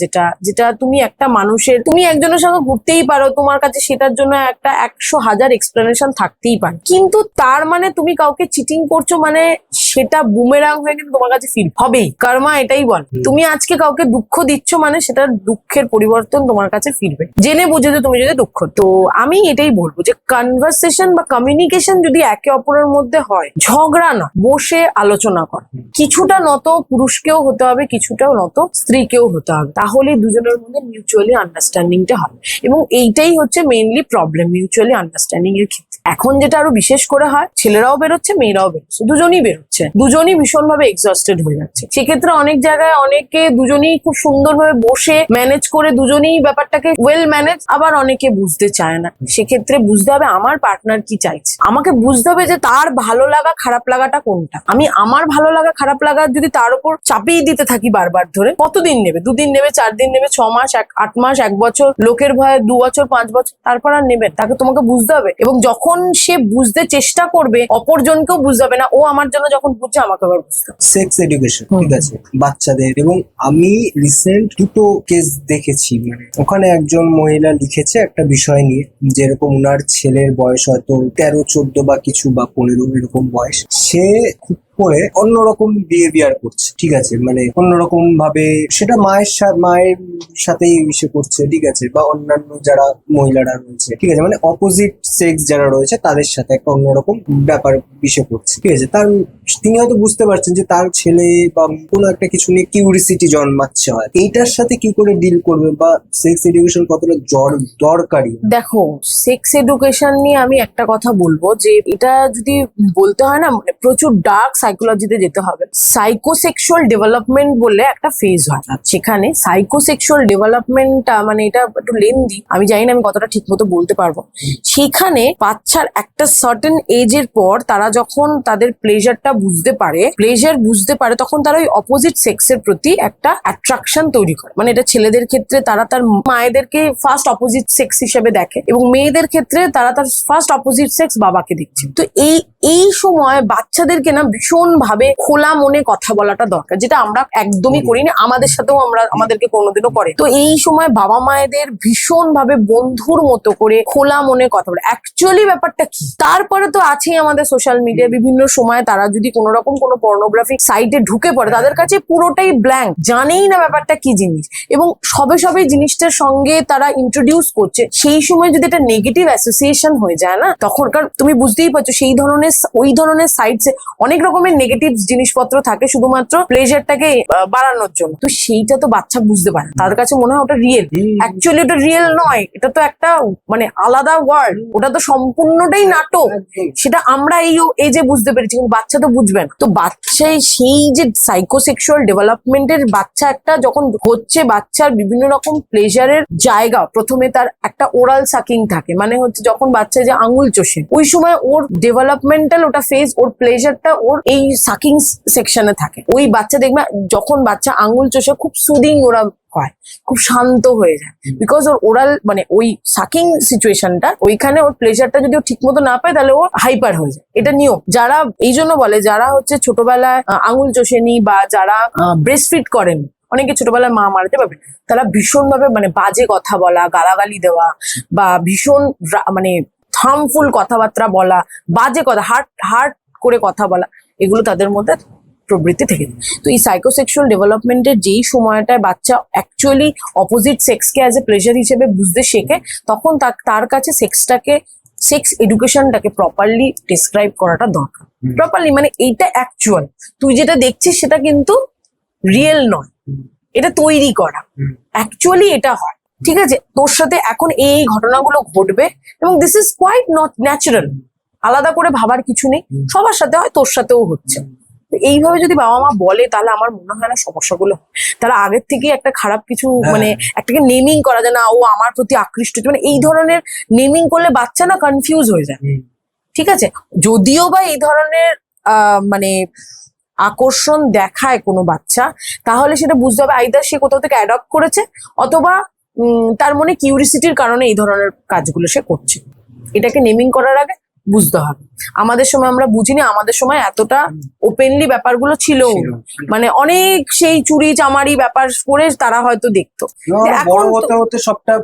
যেটা তুমি একটা মানুষের, তুমি একজনের সঙ্গে ঘুরতেই পারো, তোমার কাছে সেটার জন্য একটা 100,000 এক্সপ্লেনেশন থাকতেই পারে, কিন্তু তার মানে তুমি কাউকে চিটিং করছো মানে সেটা বুমেরাং হয়ে কিন্তু তোমার কাছে ফিল হবেই। কর্মা এটাই বল। তুমি আজকে কাউকে দুঃখ দিচ্ছ মানে সেটার দুঃখের পরিবর্তন তোমার কাছে ফিরবে, জেনে বুঝে যে তুমি যদি দুঃখ। তো আমি এটাই বলবো যে কনভারসেশন বা কমিউনিকেশন যদি একে অপরের মধ্যে হয়, ঝগড়া না, বসে আলোচনা কর। কিছুটা নত পুরুষকেও হতে হবে, কিছুটাও নত স্ত্রীকেও হতে হবে, তাহলে দুজনের মধ্যে মিউচুয়ালি আন্ডারস্ট্যান্ডিংটা হবে। এবং এইটাই হচ্ছে মেইনলি প্রবলেম মিউচুয়ালি আন্ডারস্ট্যান্ডিং এর ক্ষেত্রে। এখন যেটা আরো বিশেষ করে হয়, ছেলেরাও বেরোচ্ছে, মেয়েরাও বেরোচ্ছে, দুজনই বেরোচ্ছে, দুজনই ভীষণভাবে এক্সস্টেড হয়ে যাচ্ছে। সেক্ষেত্রে অনেক জায়গায় অনেকে দুজনেই খুব সুন্দরভাবে বসে ম্যানেজ করে দুজনেই ব্যাপারটাকে ওয়েল ম্যানেজ, আবার অনেকে বুঝতে চায় না। সেক্ষেত্রে বুঝতে হবে আমার পার্টনার কি চাইছে, আমাকে বুঝতে হবে যে তার ভালো লাগা খারাপ লাগাটা কোনটা। আমি আমার ভালো লাগা খারাপ লাগা যদি তার উপর চাপিয়ে দিতে থাকি বারবার ধরে, কতদিন নেবে? 2 দিন নেবে, 4 দিন নেবে, 6 মাস, 8 মাস, 1 বছর, লোকের ভয়ে 2 বছর, 5 বছর, তারপর আর নেবেন? তাকে তোমাকে বুঝতে হবে। এবং যখন সে বুঝতে চেষ্টা করবে, অপরজনকেও বুঝতে হবে না, ও আমার জন্য যখন বুঝছে আমাকে আবার বুঝতে হবে। সেক্স এডুকেশন, ঠিক আছে, বাচ্চাদের। এবং আমি রিসেন্ট 2টো কেস দেখেছি, মানে ওখানে একজন মহিলা লিখেছে একটা বিষয় নিয়ে, যেরকম উনার ছেলের বয়স হয়তো 13-14 বা কিছু বা 15 এরকম বয়স, সে খুব করে অন্যরকম বিহেভিয়ার করছে, ঠিক আছে, মানে অন্যরকম ভাবে সেটা মায়ের সাথেই মিশে করছে, ঠিক আছে, বা অন্যান্য যারা মহিলারা রয়েছে, ঠিক আছে, মানে অপোজিট সেক্স যারা রয়েছে তাদের সাথে একটা অন্যরকম ব্যাপার মিশে করছে, ঠিক আছে। তিনি হয়তো বুঝতে পারছেন যে তার ছেলে বা কোনো একটা কিছু নিয়ে কিউরিসিটি জন্মাচ্ছে, হয় এইটার সাথে কি করে ডিল করবে, বা সেক্স এডুকেশন কতটা দরকারি। দেখো, সেক্স এডুকেশন নিয়ে আমি একটা কথা বলবো যে এটা যদি বলতে হয় না, মানে প্রচুর ডার্ক সাইকোলজিতে যেতে হবে। সাইকোসেক্সুয়াল ডেভেলপমেন্ট বলে একটা ফেজ হয়, সেখানে সাইকোসেক্সুয়াল ডেভেলপমেন্টটা মানে এটা একটু লেন্দি, আমি জানি না আমি কতটা ঠিক মতো বলতে পারবো। সেখানে বাচ্চার একটা সার্টেন এজের পর তারা যখন তাদের প্লেজারটা বুঝতে পারে তখন তারা ওই অপোজিট সেক্সের প্রতি একটা অ্যাট্রাকশন তৈরি করে। মানে এটা ছেলেদের ক্ষেত্রে তারা তার মায়েদেরকে ফার্স্ট অপোজিট সেক্স হিসেবে দেখে, এবং মেয়েদের ক্ষেত্রে তারা তার ফার্স্ট অপোজিট সেক্স বাবাকে দেখছে। তো এই সময় বাচ্চাদেরকে না ভীষণ ভাবে খোলা মনে কথা বলাটা দরকার, যেটা আমরা একদমই করিনি, আমাদের সাথেও আমাদেরকে কোনোদিনও করে। তো এই সময় বাবা মায়েদের ভীষণ ভাবে বন্ধুর মতো করে খোলা মনে কথা বলে অ্যাকচুয়ালি ব্যাপারটা কি। তারপরে তো আছেই আমাদের সোশ্যাল মিডিয়া, বিভিন্ন সময় তারা যদি কোনো রকম কোনো পর্নোগ্রাফিক সাইটে ঢুকে পড়ে, তাদের কাছে পুরোটাই ব্ল্যাঙ্ক, জানেই না ব্যাপারটা কি জিনিস, এবং সবে জিনিসটার সঙ্গে তারা ইন্ট্রোডিউস করছে। সেই সময় যদি এটা নেগেটিভ অ্যাসোসিয়েশন হয়ে যায় না, তখনকার তুমি বুঝতেই পারছো ওই ধরনের সাইটসে অনেক রকমের নেগেটিভ জিনিসপত্র থাকে শুধুমাত্র প্লেজারটাকে বাড়ানোর জন্য। তো সেইটা তো বাচ্চা বুঝতে পারে, তাদের কাছে মনে হয় ওটা রিয়েল, অ্যাকচুয়ালি ওটা রিয়েল নয়, এটা তো একটা মানে আলাদা ওয়ার্ল্ড, ওটা তো সম্পূর্ণটাই নাটক। সেটা আমরা এই যে বুঝতে পেরেছি, কিন্তু বাচ্চা তো বুঝবে না। তো বাচ্চাই সেই যে সাইকোসেক্সুয়াল ডেভেলপমেন্টের বাচ্চা একটা যখন হচ্ছে, বাচ্চার বিভিন্ন রকম প্লেজারের জায়গা, প্রথমে তার একটা ওরাল সাকিং থাকে, মানে হচ্ছে যখন বাচ্চা যে আঙুল চষে, ওই সময় ওর ডেভেলপমেন্টাল ওটা ফেজ, ওর প্লেজারটা ওর এই সাকিং সেকশনে থাকে। ওই বাচ্চা দেখবে যখন বাচ্চা আঙুল চষে খুব সুদিং ওরা হয়, খুব শান্ত হয়ে যায়, বিকজ ওর ওরাল মানে ওই সাকিং সিচুয়েশনটা, ওইখানে ওর প্লেজারটা যদি ও ঠিক মতো না পায় তাহলে ও হাইপার হয়ে যায়। এটা নিয়ম। যারা এই জন্য বলে, যারা হচ্ছে ছোটবেলায় আঙুল চষেনি বা যারা ব্রেস্ট ফিড করেন, অনেকে ছোটবেলায় মা মারাতে পারবে, তারা ভীষণভাবে মানে বাজে কথা বলা, গালাগালি দেওয়া বা ভীষণ মানে হার্মফুল কথাবার্তা বলা, বাজে কথা, হার্ট করে কথা বলা, এগুলো তাদের মধ্যে প্রবৃত্তি থেকে। তো এই সাইকোসেক্সুয়াল ডেভেলপমেন্টের যেই সময়টায় বাচ্চা অ্যাকচুয়ালি অপোজিট সেক্সকে অ্যাজ এ প্লেজার হিসেবে বুঝতে শেখে, তখন তার কাছে সেক্স এডুকেশনটাকে প্রপারলি ডিসক্রাইব করাটা দরকার। প্রপারলি মানে এইটা অ্যাকচুয়াল, তুই যেটা দেখছিস সেটা কিন্তু রিয়েল নয়, এটা তৈরি করা, অ্যাকচুয়ালি এটা হয়, ঠিক আছে? তোর সাথে এখন এই ঘটনাগুলো ঘটবে, এবং this is quite not natural, আলাদা করে ভাবার কিছু নেই, সবার সাথে হয়, তোর সাথেও হচ্ছে। এইভাবে যদি বাবা মা বলে, তাহলে আমার মনে হয় না সমস্যাগুলো, তারা আগের থেকে একটা খারাপ কিছু মানে একটাকে নেমিং করা যায় না, ও আমার প্রতি আকৃষ্ট, মানে এই ধরনের নেমিং করলে বাচ্চা না কনফিউজ হয়ে যায়, ঠিক আছে? যদিও বা এই ধরনের মানে আকর্ষণ দেখায় কোনো বাচ্চা, তাহলে সেটা বুঝতে হবে আইদার সে কোথাও থেকে অ্যাডপ্ট করেছে, অথবা তার মনে কিউরিসিটির কারণে এই ধরনের কাজগুলো সে করছে। এটাকে নেমিং করার আগে বুঝতে হবে। আমাদের সময় আমরা বুঝিনি, আমাদের সময় এতটা ওপেনলি ব্যাপারগুলো ছিল, মানে অনেক সেই চুরি চামারি ব্যাপার করে তারা হয়তো দেখতো, এখন সবটা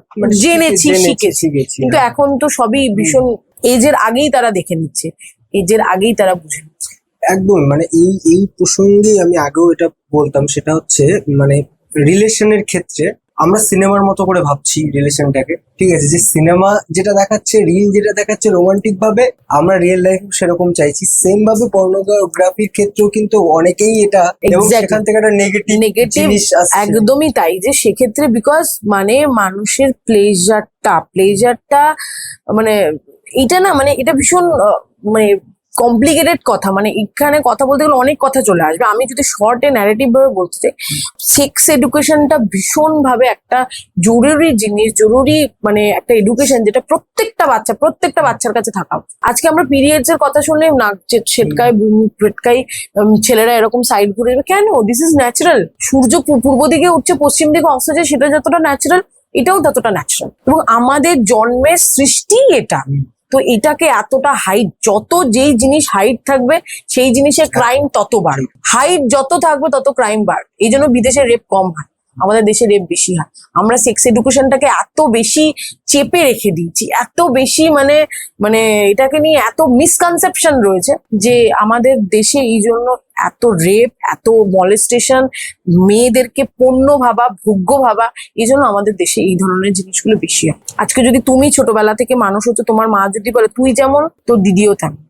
জেনেছি শিখেছি, কিন্তু এখন তো সবই ভীষণ এজের আগেই তারা দেখে নিচ্ছে, এজের আগেই তারা বুঝে নিচ্ছে। একদম মানে এই প্রসঙ্গে আমি আগেও এটা বলতাম, সেটা হচ্ছে মানে রিলেশনের ক্ষেত্রে আমরা সিনেমার মতো করে ভাবছি রিলেশনটাকে, ঠিক আছে? যে সিনেমা যেটা দেখাচ্ছে, রিল যেটা দেখাচ্ছে রোমান্টিক ভাবে, আমরা রিয়েল লাইফ সেরকম চাইছি। সেম ভাবে পর্নোগ্রাফির ক্ষেত্রেও কিন্তু অনেকেই এটা, এবং সেখান থেকে একটা নেগেটিভ জিনিস আসছে। একদমই তাই, যে সেক্ষেত্রে বিকজ মানে মানুষের প্লেজারটা মানে এটা না, মানে এটা ভীষণ মানে কমপ্লিকেটেড কথা, মানে এখানে কথা বলতে গেলে অনেক কথা চলে আসবে। আমি যদি শর্টে ন্যারেটিভ ভাবে বলতে চাই, সেক্স এডুকেশনটা ভীষণ ভাবে একটা জরুরি জিনিস, জরুরি মানে একটা এডুকেশন, যেটা প্রত্যেকটা বাচ্চার কাছে থাকা। আজকে আমরা পিরিয়ডস এর কথা শুনলে নাক ছেটকায়, পেটকাই, ছেলেরা এরকম সাইড ঘুরে যাবে, কেন? This is natural. সূর্য পূর্ব দিকে উঠছে, পশ্চিম দিকে অস্ত যায়, সেটা যতটা ন্যাচারাল, এটাও ততটা ন্যাচারাল, এবং আমাদের জন্মের সৃষ্টি এটা। তো এটাকে এতটা হাইট, যত যেই জিনিস হাইট থাকবে সেই জিনিসের ক্রাইম তত বাড়বে, হাইট যত থাকবে তত ক্রাইম বাড়বে। এই জন্য বিদেশে রেপ কম হয়, আমাদের দেশে রেপ বেশি হয়। আমরা সেক্স এডুকেশনটাকে এত বেশি চেপে রেখে দিয়েছি, এত বেশি মানে মানে এটাকে নিয়ে এত মিসকনসেপশন রয়েছে, যে আমাদের দেশে এই জন্য এত রেপ, এত মলেস্টেশন, মেয়েদেরকে পণ্য ভাবা, ভোগ্য ভাবা, এই জন্য আমাদের দেশে এই ধরনের জিনিসগুলো বেশি হয়। আজকে যদি তুমি ছোটবেলা থেকে মানুষ হচ্ছে, তোমার মা যদি বলে তুই যেমন তোর দিদিও তেমন,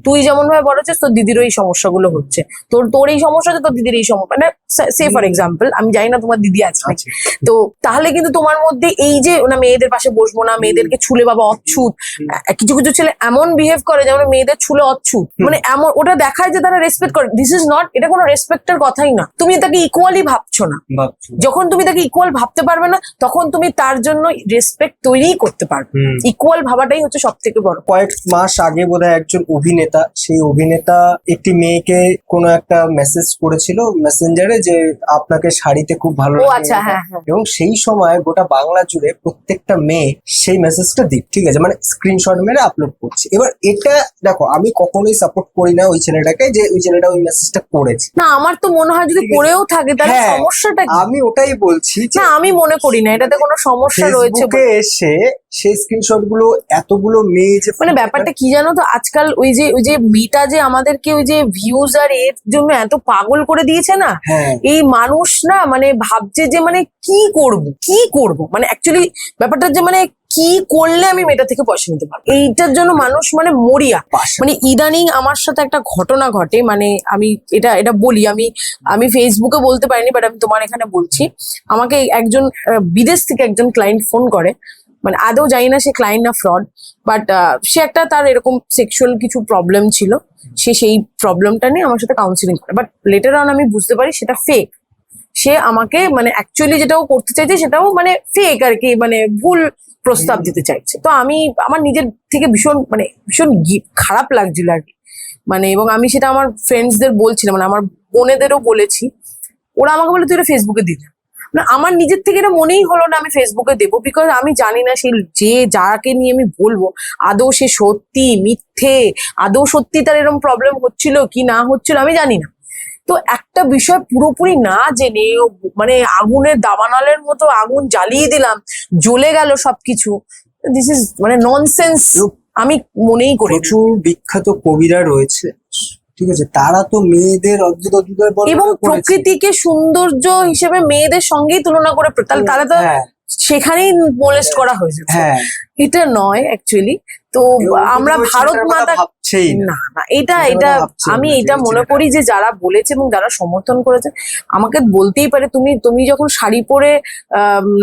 তুই যেমন ভাবে বড় হচ্ছিস তোর দিদিরও এই সমস্যাগুলো হচ্ছে, তোর এই সমস্যা হচ্ছে, তোর দিদির এই সমস্যা, মানে সে ফর এক্সাম্পল, আমি জানি না তোমার দিদি আছে নাকি। তো তাহলে কিন্তু তোমার মধ্যে এই যে না মেয়েদের পাশে বসবো না, মেয়েদেরকে ছুলে বাবা অচ্ছুত, কিছু কিছু ছেলে এমন বিহেভ করে যেমন মেয়েদের ছুলে অচ্ছুত, মানে এমন ওটা দেখায় যে তারা রেসপেক্ট করে। দিস ইজ নট, এটা কোনো রেসপেক্টের কথাই না। তুমি তাকে ইকুয়ালি ভাবছো না। যখন তুমি তাকে ইকুয়াল ভাবতে পারবে না তখন তুমি তার জন্য রেসপেক্ট তৈরি করতে পারবে। ইকুয়াল ভাবাটাই হচ্ছে সব থেকে বড়। কয়েক মাস আগে বোধহয় একজন অভিনেতা, সেই অভিনেতা একটি মেয়েকে কোনো একটা মেসেজ করেছিল মেসেঞ্জারে যে আপনাকে শাড়িতে খুব ভালো ও লাগে, আচ্ছা, হ্যাঁ হ্যাঁ। এবং সেই সময় গোটা বাংলা জুড়ে প্রত্যেকটা মেয়ে সেই মেসেজটা দিক, ঠিক আছে, মানে স্ক্রিনশট মেরে আপলোড করছে। এবার এটা দেখো, আমি কখনোই সাপোর্ট করি না ওই ছেলেটাকে যে ওই ছেলেটা ওই মেসেজটা করেছে। না আমার তো মনে হয় যদি করেও থাকে তাহলে হ্যাঁ, সমস্যাটা কি? আমি ওটাই বলছি যে না আমি মনে করি না এটাতে কোনো সমস্যা রয়েছে ফেসবুকে বলে। এসে সেই স্ক্রিনশট গুলো এতগুলো মেয়ে যে মানে ব্যাপারটা কি জানো তো, আজকাল ওই যে মেয়েটা যে আমাদেরকে ওই যে ভিউজ আর এর জন্য এত পাগল করে দিয়েছে না, হ্যাঁ এই মানুষ না মানে ভাবছে যে মানে কি করব মানে অ্যাকচুয়ালি ব্যাপারটা যে মানে কি করলে আমি মেয়েটা থেকে পয়সা নিতে পারবো, এইটার জন্য মানুষ মানে মরিয়া। মানে ইদানিং আমার সাথে একটা ঘটনা ঘটে, মানে আমি এটা বলি, আমি ফেসবুকে বলতে পারিনি, বাট আমি তোমার এখানে বলছি। আমাকে একজন বিদেশ থেকে একজন ক্লায়েন্ট ফোন করে, মানে আদৌ জানি না সে ক্লায়েন্ট না ফ্রড, বাট সে একটা তার এরকম সেক্সুয়াল কিছু প্রবলেম ছিল, সে সেই প্রবলেমটা নিয়ে আমার সাথে কাউন্সিলিং করে, বাট লেটার অন আমি বুঝতে পারি সেটা ফেক। সে আমাকে মানে অ্যাকচুয়ালি যেটাও করতে চাইছে সেটাও মানে ফেক আর কি, মানে ভুল প্রস্তাব দিতে চাইছে। তো আমি আমার নিজের থেকে ভীষণ খারাপ লাগছিল আর কি, মানে এবং আমি সেটা আমার ফ্রেন্ডসদের বলছিলাম, মানে আমার বোনেদেরও বলেছি। ওরা আমাকে বলে তুই এটা ফেসবুকে দিতে, না আমার নিজের থেকে এটা মনেই হলো না আমি ফেসবুকে দেবো, বিকজ আমি জানি না সেই যাকে নিয়ে আমি বলবো আদৌ সে সত্যি মিথ্যে, আদৌ সত্যি তার এরকম প্রবলেম হচ্ছিল কি না হচ্ছিল আমি জানি না। তো একটা বিষয় পুরোপুরি না জেনে মানে আগুনের দাবানলের মতো আগুন জ্বালিয়ে দিলাম, জ্বলে গেল সবকিছু। দিস ইজ মানে ননসেন্স, আমি মনেই করি। প্রচুর বিখ্যাত কবিরা রয়েছে, ঠিক আছে, তারা তো মেয়েদের অদ্ভুত অদ্ভুত এবং প্রকৃতিকে সৌন্দর্য হিসেবে মেয়েদের সঙ্গেই তুলনা করে, তাহলে তো সেখানেই মোলেস্ট করা হয়েছে। হ্যাঁ, এটা নয় অ্যাকচুয়ালি। তো আমরা ভারত মাতা না না এটা আমি এটা মনে করি যে যারা বলেছে এবং যারা সমর্থন করেছে আমাকে বলতেই পারে, তুমি যখন শাড়ি পরে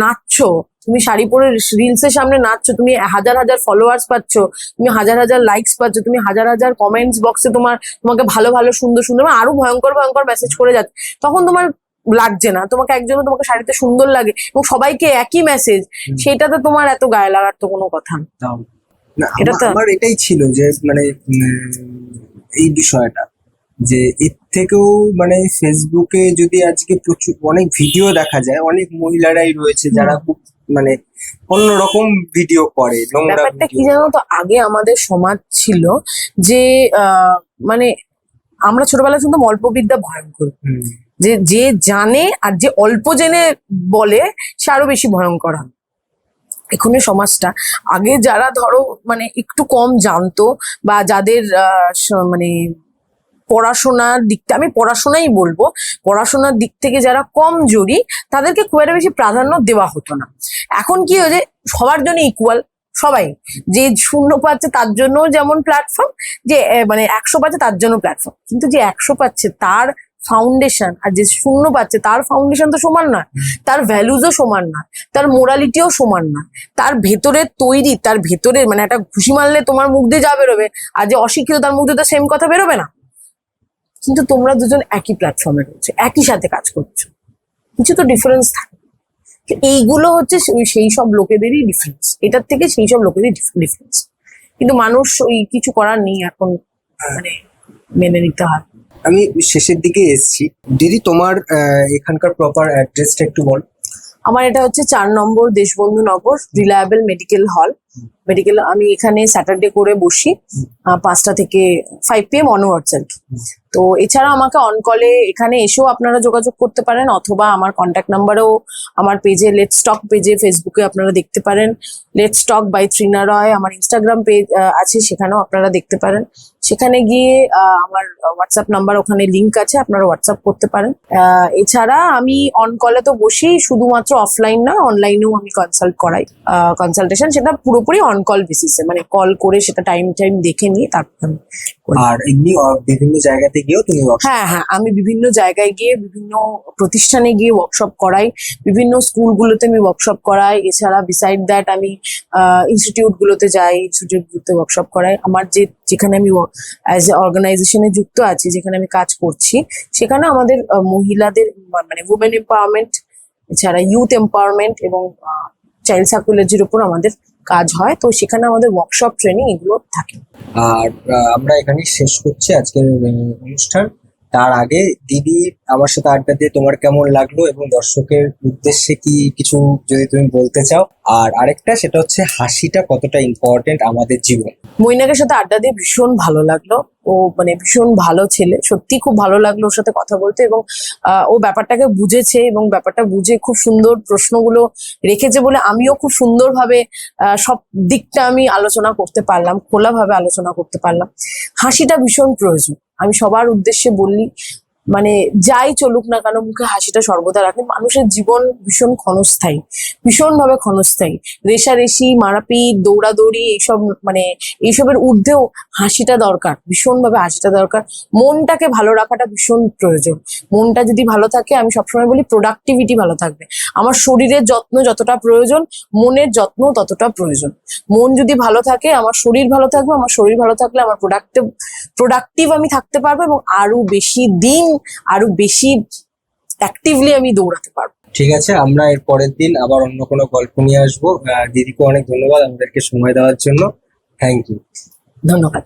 নাচছো, তুমি শাড়ি পরে রিলসের সামনে নাচছো, তুমি হাজার হাজার ফলোয়ার্স পাচ্ছ, তুমি হাজার হাজার লাইকস পাচ্ছ, তুমি হাজার হাজার কমেন্টস বক্সে তোমাকে ভালো ভালো সুন্দর সুন্দর আরো ভয়ঙ্কর ভয়ঙ্কর মেসেজ করে যাচ্ছে, তখন তোমার লাগছে না, তোমাকে একজনও তোমাকে শাড়িতে সুন্দর লাগে এবং সবাইকে একই মেসেজ, সেটা তো তোমার এত গায়ে লাগার তো কোনো কথা না। আমার এটাই ছিল যে মানে এই বিষয়টা যে এর থেকেও মানে ফেসবুকে যদি আজকে প্রচুর অনেক ভিডিও দেখা যায়, অনেক মহিলারাই রয়েছে যারা খুব মানে অন্যরকম ভিডিও করে। ব্যাপারটা কি জানো তো, আগে আমাদের সমাজ ছিল যে মানে আমরা ছোটবেলায় শুনতাম অল্প বিদ্যা ভয়ঙ্কর, যে জানে আর যে অল্প জেনে বলে সে আরো বেশি ভয়ঙ্কর হয়। এখনের সমাজটা, আগে যারা ধরো মানে একটু কম জানতো বা যাদের মানে পড়াশোনার দিকটা, আমি পড়াশোনাই বলবো, পড়াশোনার দিক থেকে যারা কম জড়ি তাদেরকে খুব একটা বেশি প্রাধান্য দেওয়া হতো না। এখন কি হয়েছে, সবার জন্য ইকুয়াল, সবাই যে 0 পাচ্ছে তার জন্য যেমন প্ল্যাটফর্ম, যে মানে 100 পাচ্ছে তার জন্য প্ল্যাটফর্ম, কিন্তু যে 100 পাচ্ছে তার ফাউন্ডেশন আর যে 0 পাচ্ছে তার ফাউন্ডেশন তো সমান নয়, তার ভ্যালুজও সমান নয়, তার মোরালিটিও সমান নয়, তার ভেতরের তৈরি, তার ভেতরের মানে একটা ঘুষি মারলে তোমার মুখ দিয়ে যা বেরোবে আর যে অশিক্ষিত তার মুখ দিয়ে তো সেম কথা বেরোবে না। কিন্তু তোমরা দুজন একই প্ল্যাটফর্মে রয়েছে, একই সাথে কাজ করছো, কিছু তো ডিফারেন্স থাকে। এইগুলো হচ্ছে সেই সব লোকেদেরই ডিফারেন্স, এটার থেকে সেই সব লোকেরই ডিফারেন্স, কিন্তু মানুষ ওই কিছু করার নেই এখন, মানে মেনে নিতে হয়। আমি শেষের দিকে এসেছি, দিদি তোমার এখানকার প্রপার অ্যাড্রেসটা একটু বল। আমার এটা হচ্ছে 4 নম্বর দেশবন্ধু নগর, রিলায়েবল মেডিকেল হল। আমি এখানে স্যাটারডে করে বসি 5টা থেকে 5 PM অনওয়ার্ডস আর কি। তো এছাড়া আমাকে অন কলে এখানে এসেও আপনারা যোগাযোগ করতে পারেন, অথবা আমার কন্ট্যাক্ট নাম্বারও আমার পেজে লেটস টক পেজে ফেসবুকে আপনারা দেখতে পারেন। লেটস টক বাই ত্রিনা রয় আমার ইনস্টাগ্রাম পেজ আছে, সেখানেও আপনারা দেখতে পারেন। সেখানে গিয়ে আমার হোয়াটসঅ্যাপ নাম্বার ওখানে লিঙ্ক আছে, আপনারা হোয়াটসঅ্যাপ করতে পারেন। এছাড়া আমি অন কলে তো বসি, শুধুমাত্র অফলাইন না অনলাইনেও আমি কনসাল্ট করাই, কনসালটেশন, সেটা পুরোপুরি অন কল বেসিসে, মানে কল করে সেটা টাইম দেখে নিয়ে তারপর আর এমনি বিভিন্ন জায়গাতে গিয়েও তুমি workshop হ্যাঁ হ্যাঁ, আমি বিভিন্ন জায়গায় গিয়ে বিভিন্ন প্রতিষ্ঠানে গিয়ে ওয়ার্কশপ করাই, বিভিন্ন স্কুলগুলোতে আমি ওয়ার্কশপ করাই। এছাড়া বিসাইড দ্যাট আমি ইনস্টিটিউট গুলোতে যাই, ইনস্টিটিউট গুলোতে ওয়ার্কশপ করাই। আমার যেখানে আমি অ্যাজ এ অর্গানাইজেশনে যুক্ত আছি, যেখানে আমি কাজ করছি, সেখানে আমাদের মহিলাদের মানে উমেন এম্পাওয়ারমেন্ট, এছাড়া ইউথ এম্পাওয়ারমেন্ট এবং চাইল্ড সাইকোলজির উপর আমাদের কাজ হয়। তো সেখানে আমাদের ওয়ার্কশপ ট্রেনিং এগুলো থাকে। আর আমরা এখানে শেষ করছি আজকের অনুষ্ঠান। তার আগে দিদি আমার সাথে আড্ডা দিয়ে তোমার কেমন লাগলো এবং দর্শকের উদ্দেশ্যে কি কিছু যদি তুমি বলতে চাও, আর আরেকটা সেটা হচ্ছে হাসিটা কতটা ইম্পর্টেন্ট আমাদের জীবনে। মৈনাকের সাথে আড্ডা দিয়ে ভীষণ ভালো লাগলো। ও মানে ভীষণ ভালো ছেলে, সত্যি খুব ভালো লাগলো ওর সাথে কথা বলতে। এবং ও ব্যাপারটাকে বুঝেছে এবং ব্যাপারটা বুঝে খুব সুন্দর প্রশ্নগুলো রেখেছে বলে আমিও খুব সুন্দরভাবে সব দিকটা আমি আলোচনা করতে পারলাম, খোলাভাবে আলোচনা করতে পারলাম। হাসিটা ভীষণ প্রয়োজন। আমি সবার উদ্দেশ্যে বললি, মানে যাই চলুক না কেন মুখে হাসিটা সর্বদা রাখে। মানুষের জীবন ভীষণ ক্ষণস্থায়ী, ভীষণভাবে ক্ষণস্থায়ী। রেষারেষি, মারাপিট, দৌড়াদৌড়ি এইসব মানে এইসবের ঊর্ধ্বেও হাসিটা দরকার, ভীষণভাবে হাসিটা দরকার। মনটাকে ভালো রাখাটা ভীষণ প্রয়োজন। মনটা যদি ভালো থাকে, আমি সবসময় বলি প্রোডাক্টিভিটি ভালো থাকবে। আমার শরীরের যত্ন যতটা প্রয়োজন, মনের যত্ন ততটা প্রয়োজন। মন যদি ভালো থাকে, আমার শরীর ভালো থাকবে। আমার শরীর ভালো থাকলে আমার প্রোডাক্টিভ আমি থাকতে পারবো এবং আরো বেশি দিন, আরো বেশি অ্যাক্টিভলি আমি দৌড়াতে পারবো। ঠিক আছে, আমরা এর পরের দিন আবার অন্য কোনো গল্প নিয়ে আসবো। দিদিকে অনেক ধন্যবাদ আমাদেরকে সময় দেওয়ার জন্য। Thank you. ধন্যবাদ।